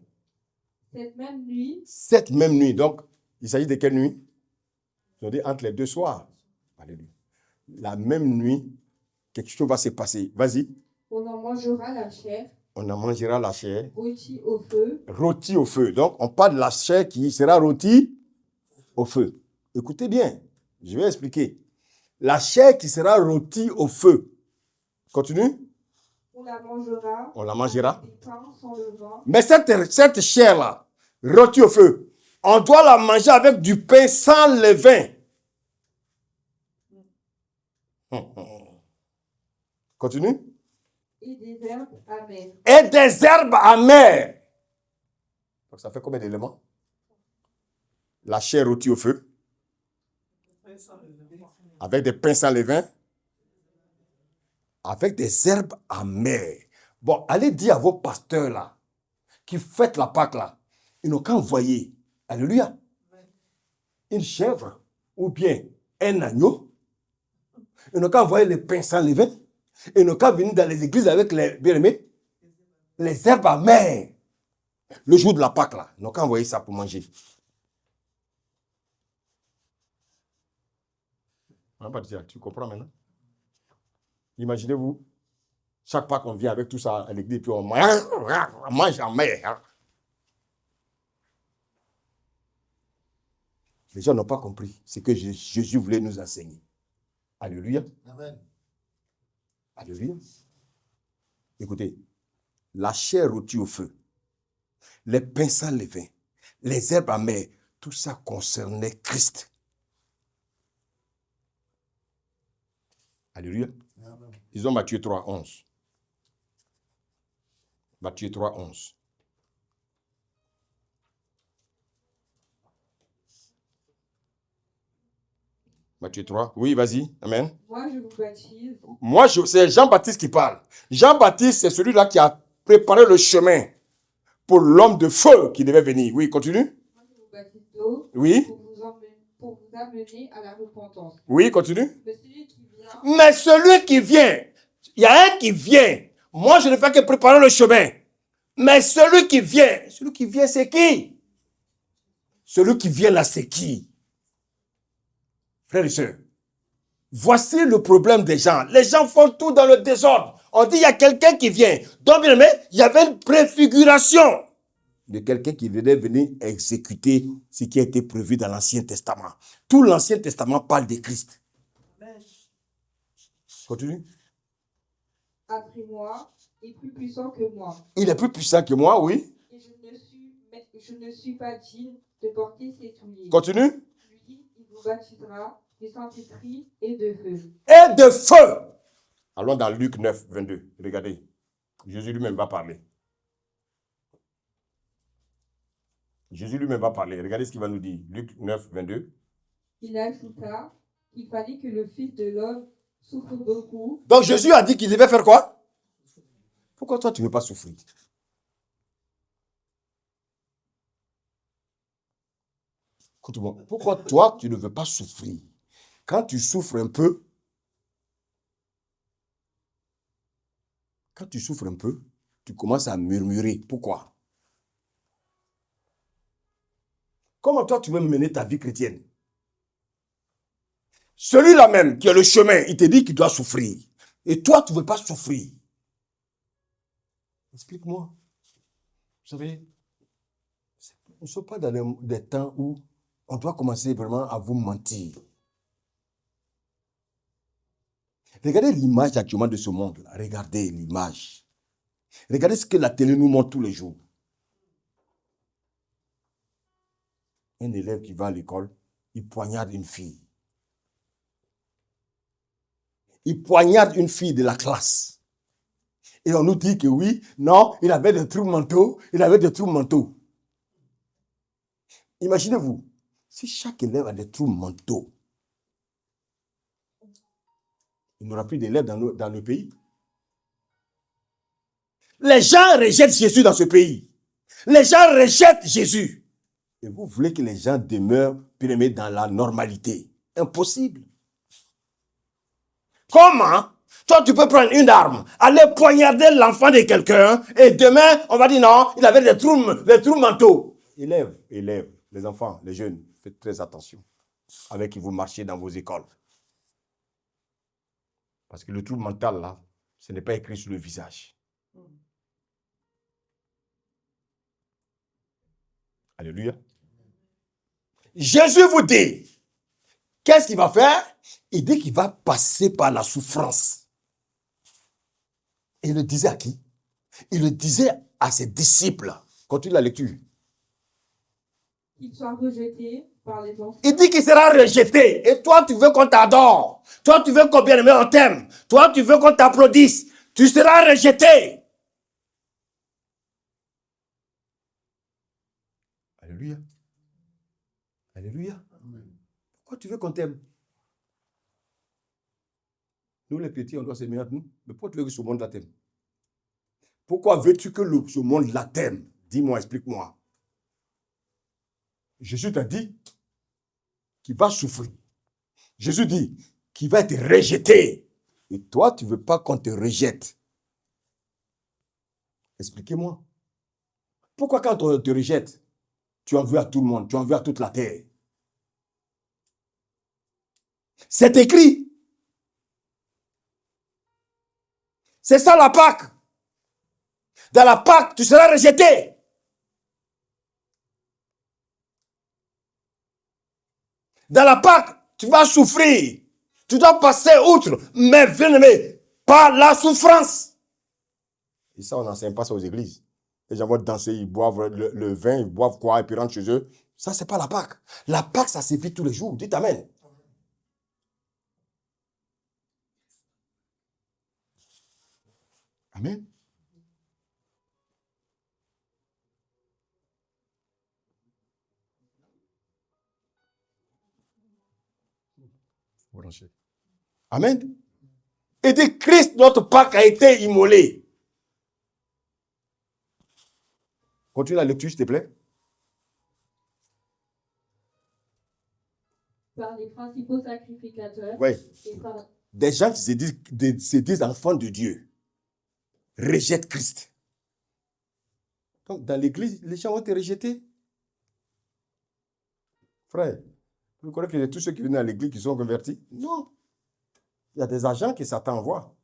Cette même nuit, Donc, il s'agit de quelle nuit? Ils ont dit entre les 2 soirs. Alléluia. La même nuit, quelque chose va se passer. Vas-y. on en mangera la chair, On en mangera la chair. rôtie au feu, Rôti au feu. Donc, on parle de la chair qui sera rôtie au feu. Écoutez bien, je vais expliquer. La chair qui sera rôtie au feu. Continue. on la mangera. On la mangera. Avec des pains sans levain. Mais cette chair-là, rôtie au feu, on doit la manger avec du pain sans levain. Continue. Et des herbes amères. Et des herbes amères. Donc, ça fait combien d'éléments? La chair rôtie au feu. Avec des pains sans levain. Avec des herbes amères. Bon, allez dire à vos pasteurs là, qui fêtent la Pâque là, ils n'ont qu'à envoyer, alléluia, une chèvre ou bien un agneau. Ils n'ont qu'à envoyer les pains sans levain. Ils n'ont qu'à venir dans les églises avec les bien-aimés, les herbes amères. Le jour de la Pâque là, ils n'ont qu'à envoyer ça pour manger. Tu comprends maintenant? Imaginez-vous, chaque Pâque on vient avec tout ça à l'église, puis on mange en mer. Les gens n'ont pas compris ce que Jésus voulait nous enseigner. Alléluia. Amen. Alléluia. Écoutez, la chair rôtie au feu, les pains sans levain, les herbes amères, tout ça concernait Christ. Alléluia. Amen. Disons Matthieu 3, 11. Matthieu 3, 11. Matthieu 3. Oui, vas-y. Amen. Moi, je vous baptise. Moi, c'est Jean-Baptiste qui parle. Jean-Baptiste, c'est celui-là qui a préparé le chemin pour l'homme de feu qui devait venir. Oui, continue. Moi, je vous baptise d'eau Oui. pour vous amener à la repentance. Oui, continue. Mais celui qui vient, Mais celui qui vient, il y a un qui vient. Moi, je ne fais que préparer le chemin. Mais celui qui vient, c'est qui? Celui qui vient là, c'est qui? Frères et sœurs, voici le problème des gens. Les gens font tout dans le désordre. On dit, il y a quelqu'un qui vient. Donc, bien aimé, il y avait une préfiguration de quelqu'un qui venait venir exécuter ce qui a été prévu dans l'Ancien Testament. Tout l'Ancien Testament parle de Christ. Amen. Continue. après moi, est plus puissant que moi. Il est plus puissant que moi, oui. Et je ne suis pas digne de porter ses souliers. Continue. Lui, il vous baptisera du Saint-Esprit et de feu. Et de feu. Allons dans Luc 9, 22. Regardez. Jésus lui-même va parler. Jésus lui-même va parler. Regardez ce qu'il va nous dire. Luc 9, 22. Il ajouta qu'il fallait que le Fils de l'homme souffre beaucoup. Donc Jésus a dit qu'il devait faire quoi? Pourquoi toi tu ne veux pas souffrir? Écoute-moi. Pourquoi toi tu ne veux pas souffrir? Quand tu souffres un peu, tu commences à murmurer. Pourquoi? Comment toi tu veux mener ta vie chrétienne? Celui-là même qui est le chemin, il te dit qu'il doit souffrir. Et toi, tu ne veux pas souffrir. Explique-moi. Vous savez, on ne sont pas dans des temps où on doit commencer vraiment à vous mentir. Regardez l'image actuellement de ce monde. Regardez l'image. Regardez ce que la télé nous montre tous les jours. Un élève qui va à l'école, il poignarde une fille. Il poignarde une fille de la classe. Et on nous dit que oui, non, il avait des troubles mentaux, Imaginez-vous, si chaque élève a des troubles mentaux, il n'y aura plus d'élèves dans le pays. Les gens rejettent Jésus dans ce pays. Les gens rejettent Jésus. Et vous voulez que les gens demeurent bien-aimés dans la normalité. Impossible. Comment? Toi, tu peux prendre une arme, aller poignarder l'enfant de quelqu'un, et demain, on va dire non, il avait des troubles mentaux. Élèves, les enfants, les jeunes, faites très attention avec qui vous marchez dans vos écoles. Parce que le trouble mental, là, ce n'est pas écrit sur le visage. Alléluia. Jésus vous dit, qu'est-ce qu'il va faire? Il dit qu'il va passer par la souffrance. Et il le disait à qui? Il le disait à ses disciples. Continue la lecture. Qu'il soit rejeté par les anciens. Il dit qu'il sera rejeté. Et toi, tu veux qu'on t'adore. Toi, tu veux qu'on bien aimé on t'aime. Toi, tu veux qu'on t'applaudisse. Tu seras rejeté. Alléluia. Alléluia. Pourquoi tu veux qu'on t'aime? Nous, les petits, on doit s'aimer entre nous. Mais pourquoi tu veux que ce monde la t'aime? Pourquoi veux-tu que ce monde la t'aime? Dis-moi, explique-moi. Jésus t'a dit qu'il va souffrir. Jésus dit qu'il va être rejeté. Et toi, tu ne veux pas qu'on te rejette. Expliquez-moi. Pourquoi quand on te rejette, tu en veux à tout le monde, tu en veux à toute la terre? C'est écrit. C'est ça la Pâque. Dans la Pâque, tu seras rejeté. Dans la Pâque, tu vas souffrir. Tu dois passer outre. Mais bien-aimé, par la souffrance. Et ça, on n'enseigne pas ça aux églises. Les gens vont danser, ils boivent le vin, ils boivent quoi, et puis rentrent chez eux. Ça, c'est pas la Pâque. La Pâque, ça se vit tous les jours. Dites Amen. Amen. Amen. Et de Christ, notre Pâque a été immolé. Continue la lecture, s'il te plaît. Par les principaux sacrificateurs Oui. et par Des gens qui se disent enfants de Dieu rejettent Christ. Donc, dans l'église, les gens vont te rejeter. Frère, vous croyez que tous ceux qui viennent à l'église qui sont convertis? Non. Il y a des agents qui Satan envoie.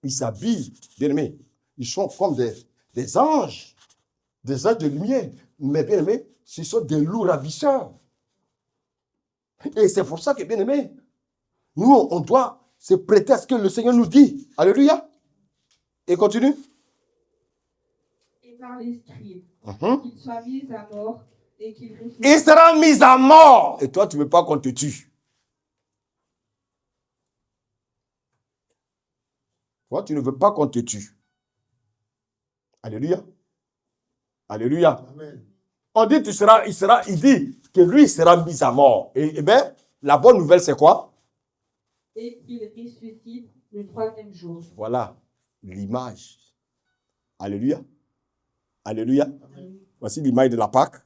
Ils s'habillent, bien aimés. Ils sont comme des anges de lumière. Mais bien aimés, ce sont des loups ravisseurs. Et c'est pour ça que, bien aimés, nous, on doit se prêter à ce que le Seigneur nous dit. Alléluia. Et continue. et par les scribes, Mhm. qu'ils soient mis à mort et qu'ils ressuscitent. Il sera mis à mort. Et toi, tu ne veux pas qu'on te tue. Toi, tu ne veux pas qu'on te tue. Alléluia. Alléluia. Amen. On dit, il dit que lui sera mis à mort. Et bien, la bonne nouvelle, c'est quoi? Et qu'ils ressuscitent le troisième jour. Voilà l'image. Alléluia. Alléluia. Amen. Voici l'image de la Pâque.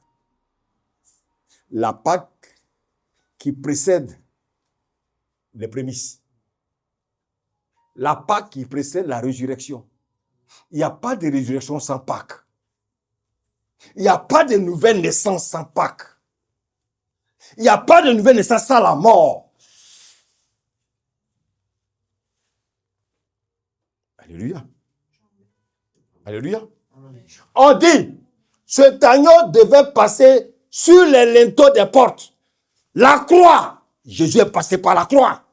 La Pâque qui précède les prémices. La Pâque qui précède la résurrection. Il n'y a pas de résurrection sans Pâque. Il n'y a pas de nouvelle naissance sans Pâque. Il n'y a pas de nouvelle naissance sans la mort. Alléluia. Alléluia. Amen. On dit, cet agneau devait passer sur les linteaux des portes. La croix. Jésus est passé par la croix.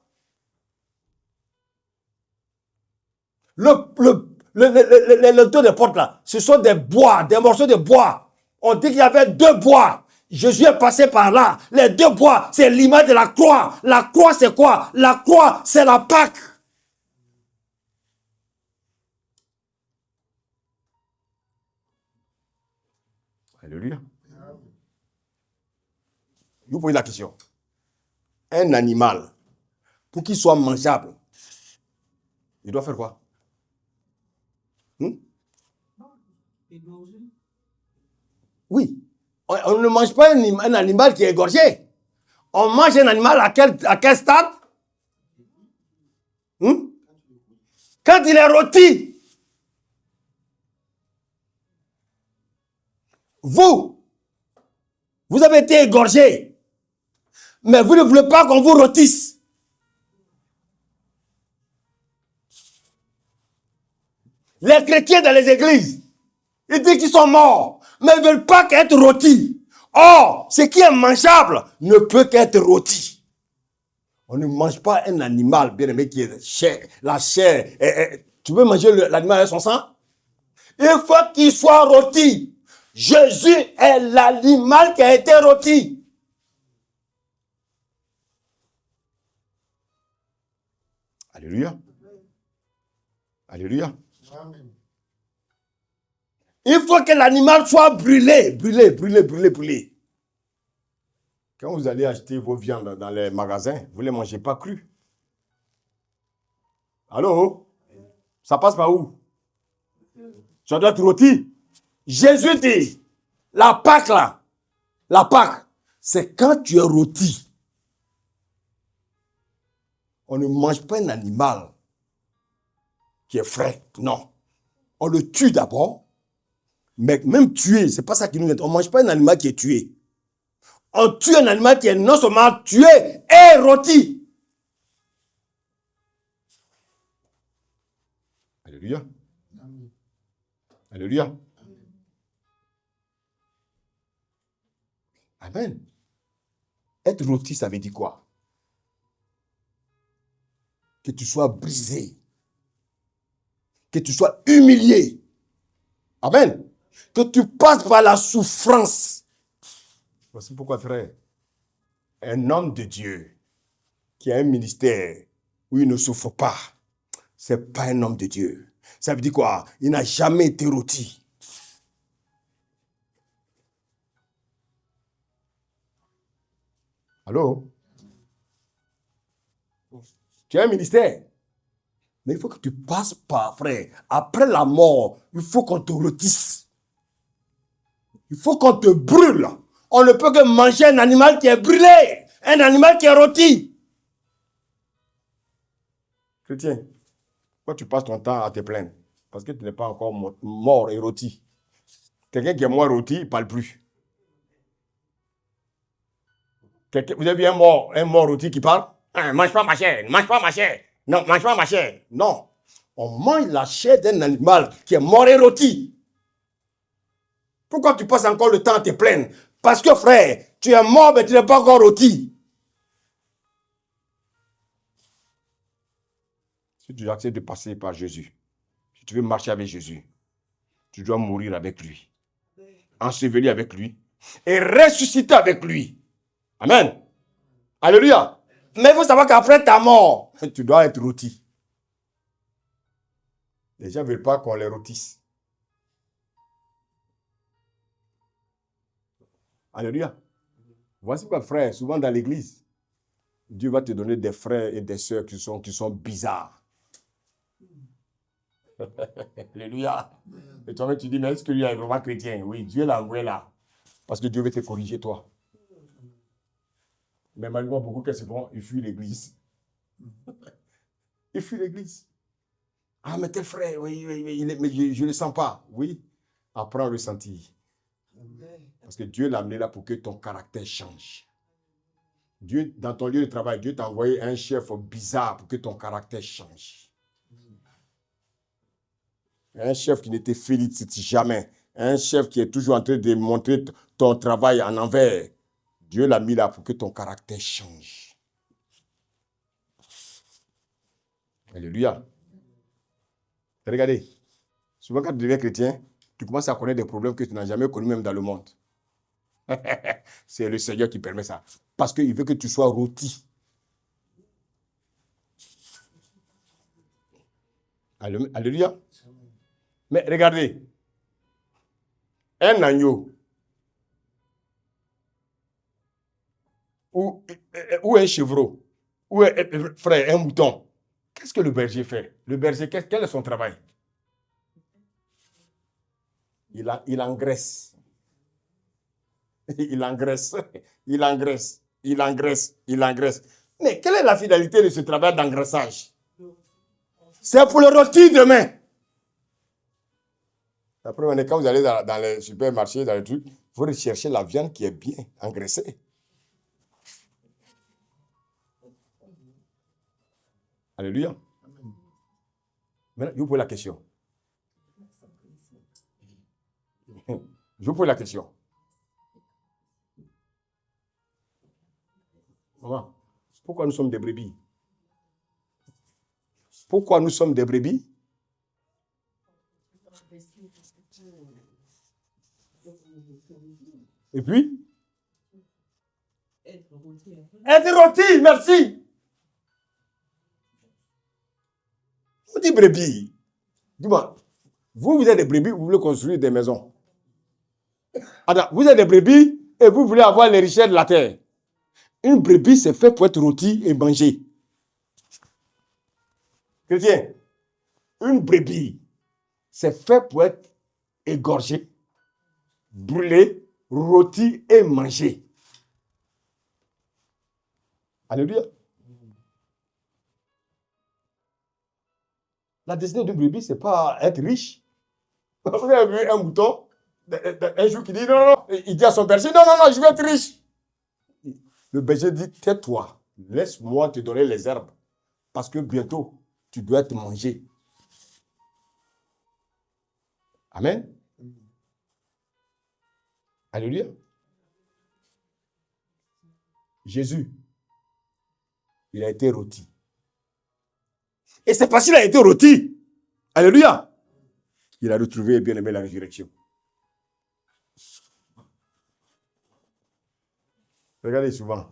Les linteaux des portes là, ce sont des bois, des morceaux de bois. On dit qu'il y avait deux bois. Jésus est passé par là. Les deux bois, c'est l'image de la croix. La croix, c'est quoi? La croix, c'est la Pâque. Alléluia. Je vous pose la question. Un animal, pour qu'il soit mangeable, il doit faire quoi? Oui. On ne mange pas un animal qui est égorgé. On mange un animal à quel stade? Quand il est rôti. Vous avez été égorgé. Mais vous ne voulez pas qu'on vous rôtisse. Les chrétiens dans les églises, ils disent qu'ils sont morts, mais ils ne veulent pas qu'être rôtis. Or, ce qui est mangeable ne peut qu'être rôti. On ne mange pas un animal, bien aimé, qui est chair. La chair, tu veux manger l'animal avec son sang? Il faut qu'il soit rôti. Jésus est l'animal qui a été rôti. Alléluia. Alléluia. Amen. Il faut que l'animal soit brûlé. Quand vous allez acheter vos viandes dans les magasins, vous ne les mangez pas crus. Allô? Ça passe par où? Ça doit être rôti. Jésus dit, la Pâque là, la Pâque, c'est quand tu es rôti. On ne mange pas un animal qui est frais. Non. On le tue d'abord. Mais même tué, c'est pas ça qui nous intéresse. On ne mange pas un animal qui est tué. On tue un animal qui est non seulement tué et rôti. Alléluia. Amen. Alléluia. Amen. Être rôti, ça veut dire quoi? Que tu sois brisé. Que tu sois humilié. Amen. Que tu passes par la souffrance. Voici pourquoi, frère, un homme de Dieu qui a un ministère où il ne souffre pas, c'est pas un homme de Dieu. Ça veut dire quoi? Il n'a jamais été rôti. Allô? Tu as un ministère. Mais il faut que tu passes par, frère. Après la mort, il faut qu'on te rôtisse. Il faut qu'on te brûle. On ne peut que manger un animal qui est brûlé. Un animal qui est rôti. Chrétien, pourquoi tu passes ton temps à te plaindre? Parce que tu n'es pas encore mort et rôti. Quelqu'un qui est mort et rôti, il ne parle plus. Vous avez vu un mort rôti qui parle? Mange pas ma chair, mange pas ma chair. Non, mange pas ma chair. Non. On mange la chair d'un animal qui est mort et rôti. Pourquoi tu passes encore le temps à te plaindre? Parce que, frère, tu es mort, mais tu n'es pas encore rôti. Si tu acceptes de passer par Jésus, si tu veux marcher avec Jésus, tu dois mourir avec lui, enseveli avec lui et ressusciter avec lui. Amen. Alléluia. Mais il faut savoir qu'après ta mort, tu dois être rôti. Les gens ne veulent pas qu'on les rôtisse. Alléluia. Voici pourquoi, frère, souvent dans l'église, Dieu va te donner des frères et des sœurs qui sont bizarres. Alléluia. Et toi-même, tu dis, mais est-ce que lui est vraiment chrétien? Oui, Dieu l'a envoyé là. Parce que Dieu veut te corriger, toi. Mais malheureusement, beaucoup qui se font, ils fuient l'église. Ils fuient l'église. Ah, mais tel frère, oui, mais je ne le sens pas. Oui, apprends à ressentir. Parce que Dieu l'a amené là pour que ton caractère change. Dieu, dans ton lieu de travail, Dieu t'a envoyé un chef bizarre pour que ton caractère change. Un chef qui ne te félicite jamais. Un chef qui est toujours en train de montrer ton travail en envers. Dieu l'a mis là pour que ton caractère change. Alléluia. Regardez, souvent quand tu deviens chrétien, tu commences à connaître des problèmes que tu n'as jamais connus même dans le monde. C'est le Seigneur qui permet ça. Parce qu'il veut que tu sois rôti. Alléluia. Mais regardez, un agneau ou un chevreau, ou frère, un mouton, qu'est-ce que le berger fait? Le berger, quel est son travail? Il engraisse. Il engraisse. Il engraisse. Il engraisse. Il engraisse. Mais quelle est la finalité de ce travail d'engraissage? C'est pour le rôti demain. Après, quand vous allez dans les supermarchés, dans les trucs, vous recherchez la viande qui est bien engraissée. Alléluia. Maintenant, je vous pose la question. Je vous pose la question. Maman, pourquoi nous sommes des brebis? Pourquoi nous sommes des brebis? Et puis? Être rôti, merci. On dit brebis. Dis-moi, vous êtes des brebis, vous voulez construire des maisons. Attends, vous êtes des brebis et vous voulez avoir les richesses de la terre. Une brebis, c'est fait pour être rôti et mangé. Chrétien, une brebis, c'est fait pour être égorgé, brûlé, rôti et mangé. Alléluia. La destinée d'une brebis, ce n'est pas être riche. Vous avez vu un mouton, un jour qui dit non, il dit à son berger, non, je vais être riche. Le berger dit, tais-toi, laisse-moi te donner les herbes, parce que bientôt, tu dois être mangé. Amen. Alléluia. Jésus, il a été rôti. Et c'est parce qu'il a été rôti. Alléluia. Il a retrouvé, bien aimé, la résurrection. Regardez souvent.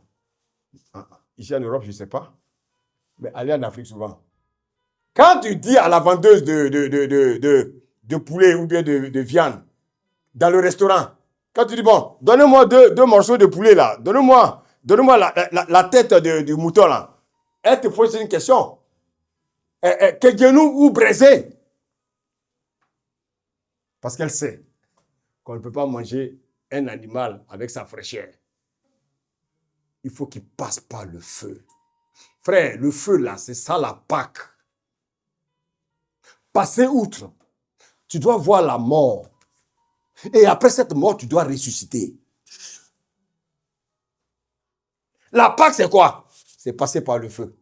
Ici en Europe, je ne sais pas. Mais allez en Afrique souvent. Quand tu dis à la vendeuse de poulet ou bien de viande dans le restaurant, quand tu dis, bon, donnez-moi deux morceaux de poulet là, donnez-moi la tête du mouton là, elle te pose une question. Que genou ou braisé? Parce qu'elle sait qu'on ne peut pas manger un animal avec sa fraîcheur. Il faut qu'il passe par le feu. Frère, le feu là, c'est ça la Pâque. Passer outre, tu dois voir la mort. Et après cette mort, tu dois ressusciter. La Pâque, c'est quoi? C'est passer par le feu.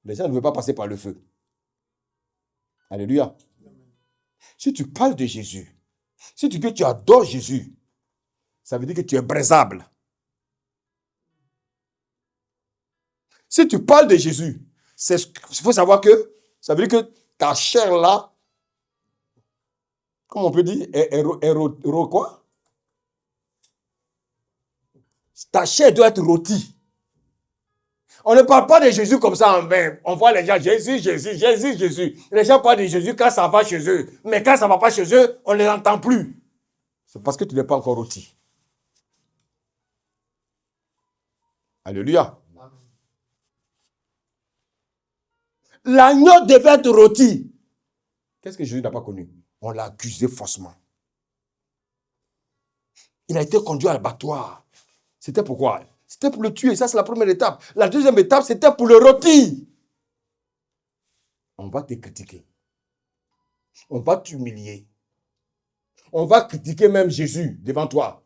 Les gens ne veulent pas passer par le feu. Alléluia. Si tu parles de Jésus, si tu dis que tu adores Jésus, ça veut dire que tu es braisable. Si tu parles de Jésus, il faut savoir que ça veut dire que ta chair là, comment on peut dire, quoi? Ta chair doit être rôtie. On ne parle pas de Jésus comme ça en vain. On voit les gens, Jésus, Jésus, Jésus, Jésus. Les gens parlent de Jésus quand ça va chez eux. Mais quand ça ne va pas chez eux, on ne les entend plus. C'est parce que tu n'es pas encore rôti. Alléluia. L'agneau devait être rôti. Qu'est-ce que Jésus n'a pas connu? On l'a accusé faussement. Il a été conduit à l'abattoir. C'était pourquoi? C'était pour le tuer. Ça, c'est la première étape. La deuxième étape, c'était pour le rôtir. On va te critiquer. On va t'humilier. On va critiquer même Jésus devant toi.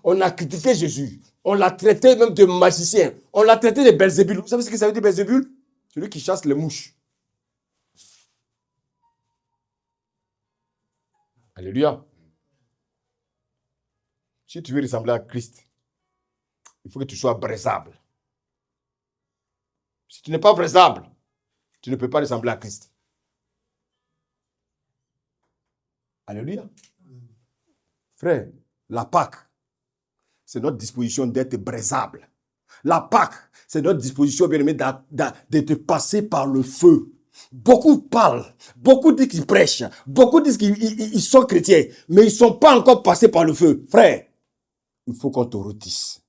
On a critiqué Jésus. On l'a traité même de magicien. On l'a traité de Belzébul. Vous savez ce que ça veut dire Belzébul? Celui qui chasse les mouches. Alléluia. Si tu veux ressembler à Christ, il faut que tu sois braisable. Si tu n'es pas braisable, tu ne peux pas ressembler à Christ. Alléluia. Frère, la Pâque, c'est notre disposition d'être braisable. La Pâque, c'est notre disposition, bien aimé, de te passer par le feu. Beaucoup parlent, beaucoup disent qu'ils prêchent, beaucoup disent qu'ils sont chrétiens, mais ils ne sont pas encore passés par le feu. Frère, il faut qu'on te rôtisse.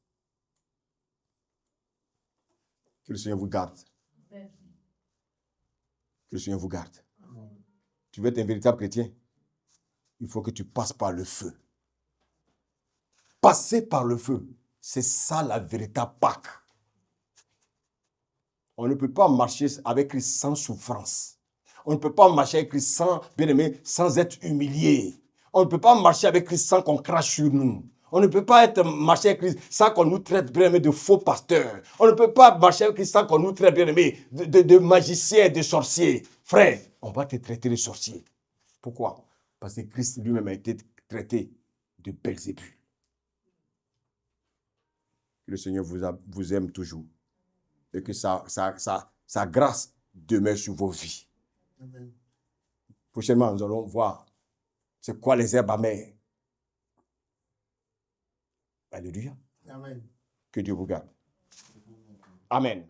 Que le Seigneur vous garde. Que le Seigneur vous garde. Tu veux être un véritable chrétien? Il faut que tu passes par le feu. Passer par le feu, c'est ça la véritable Pâque. On ne peut pas marcher avec Christ sans souffrance. On ne peut pas marcher avec Christ sans, bien aimé, sans être humilié. On ne peut pas marcher avec Christ sans qu'on crache sur nous. On ne peut pas marcher avec Christ sans qu'on nous traite, bien aimé, de faux pasteurs. On ne peut pas marcher avec Christ sans qu'on nous traite, bien aimé, de magiciens, de sorciers. Frère, on va te traiter de sorcier. Pourquoi? Parce que Christ lui-même a été traité de Belzébul. Que le Seigneur vous aime toujours. Et que sa grâce demeure sur vos vies. Amen. Prochainement, nous allons voir c'est quoi les herbes amères. Alléluia. Amen. Que Dieu vous garde. Amen.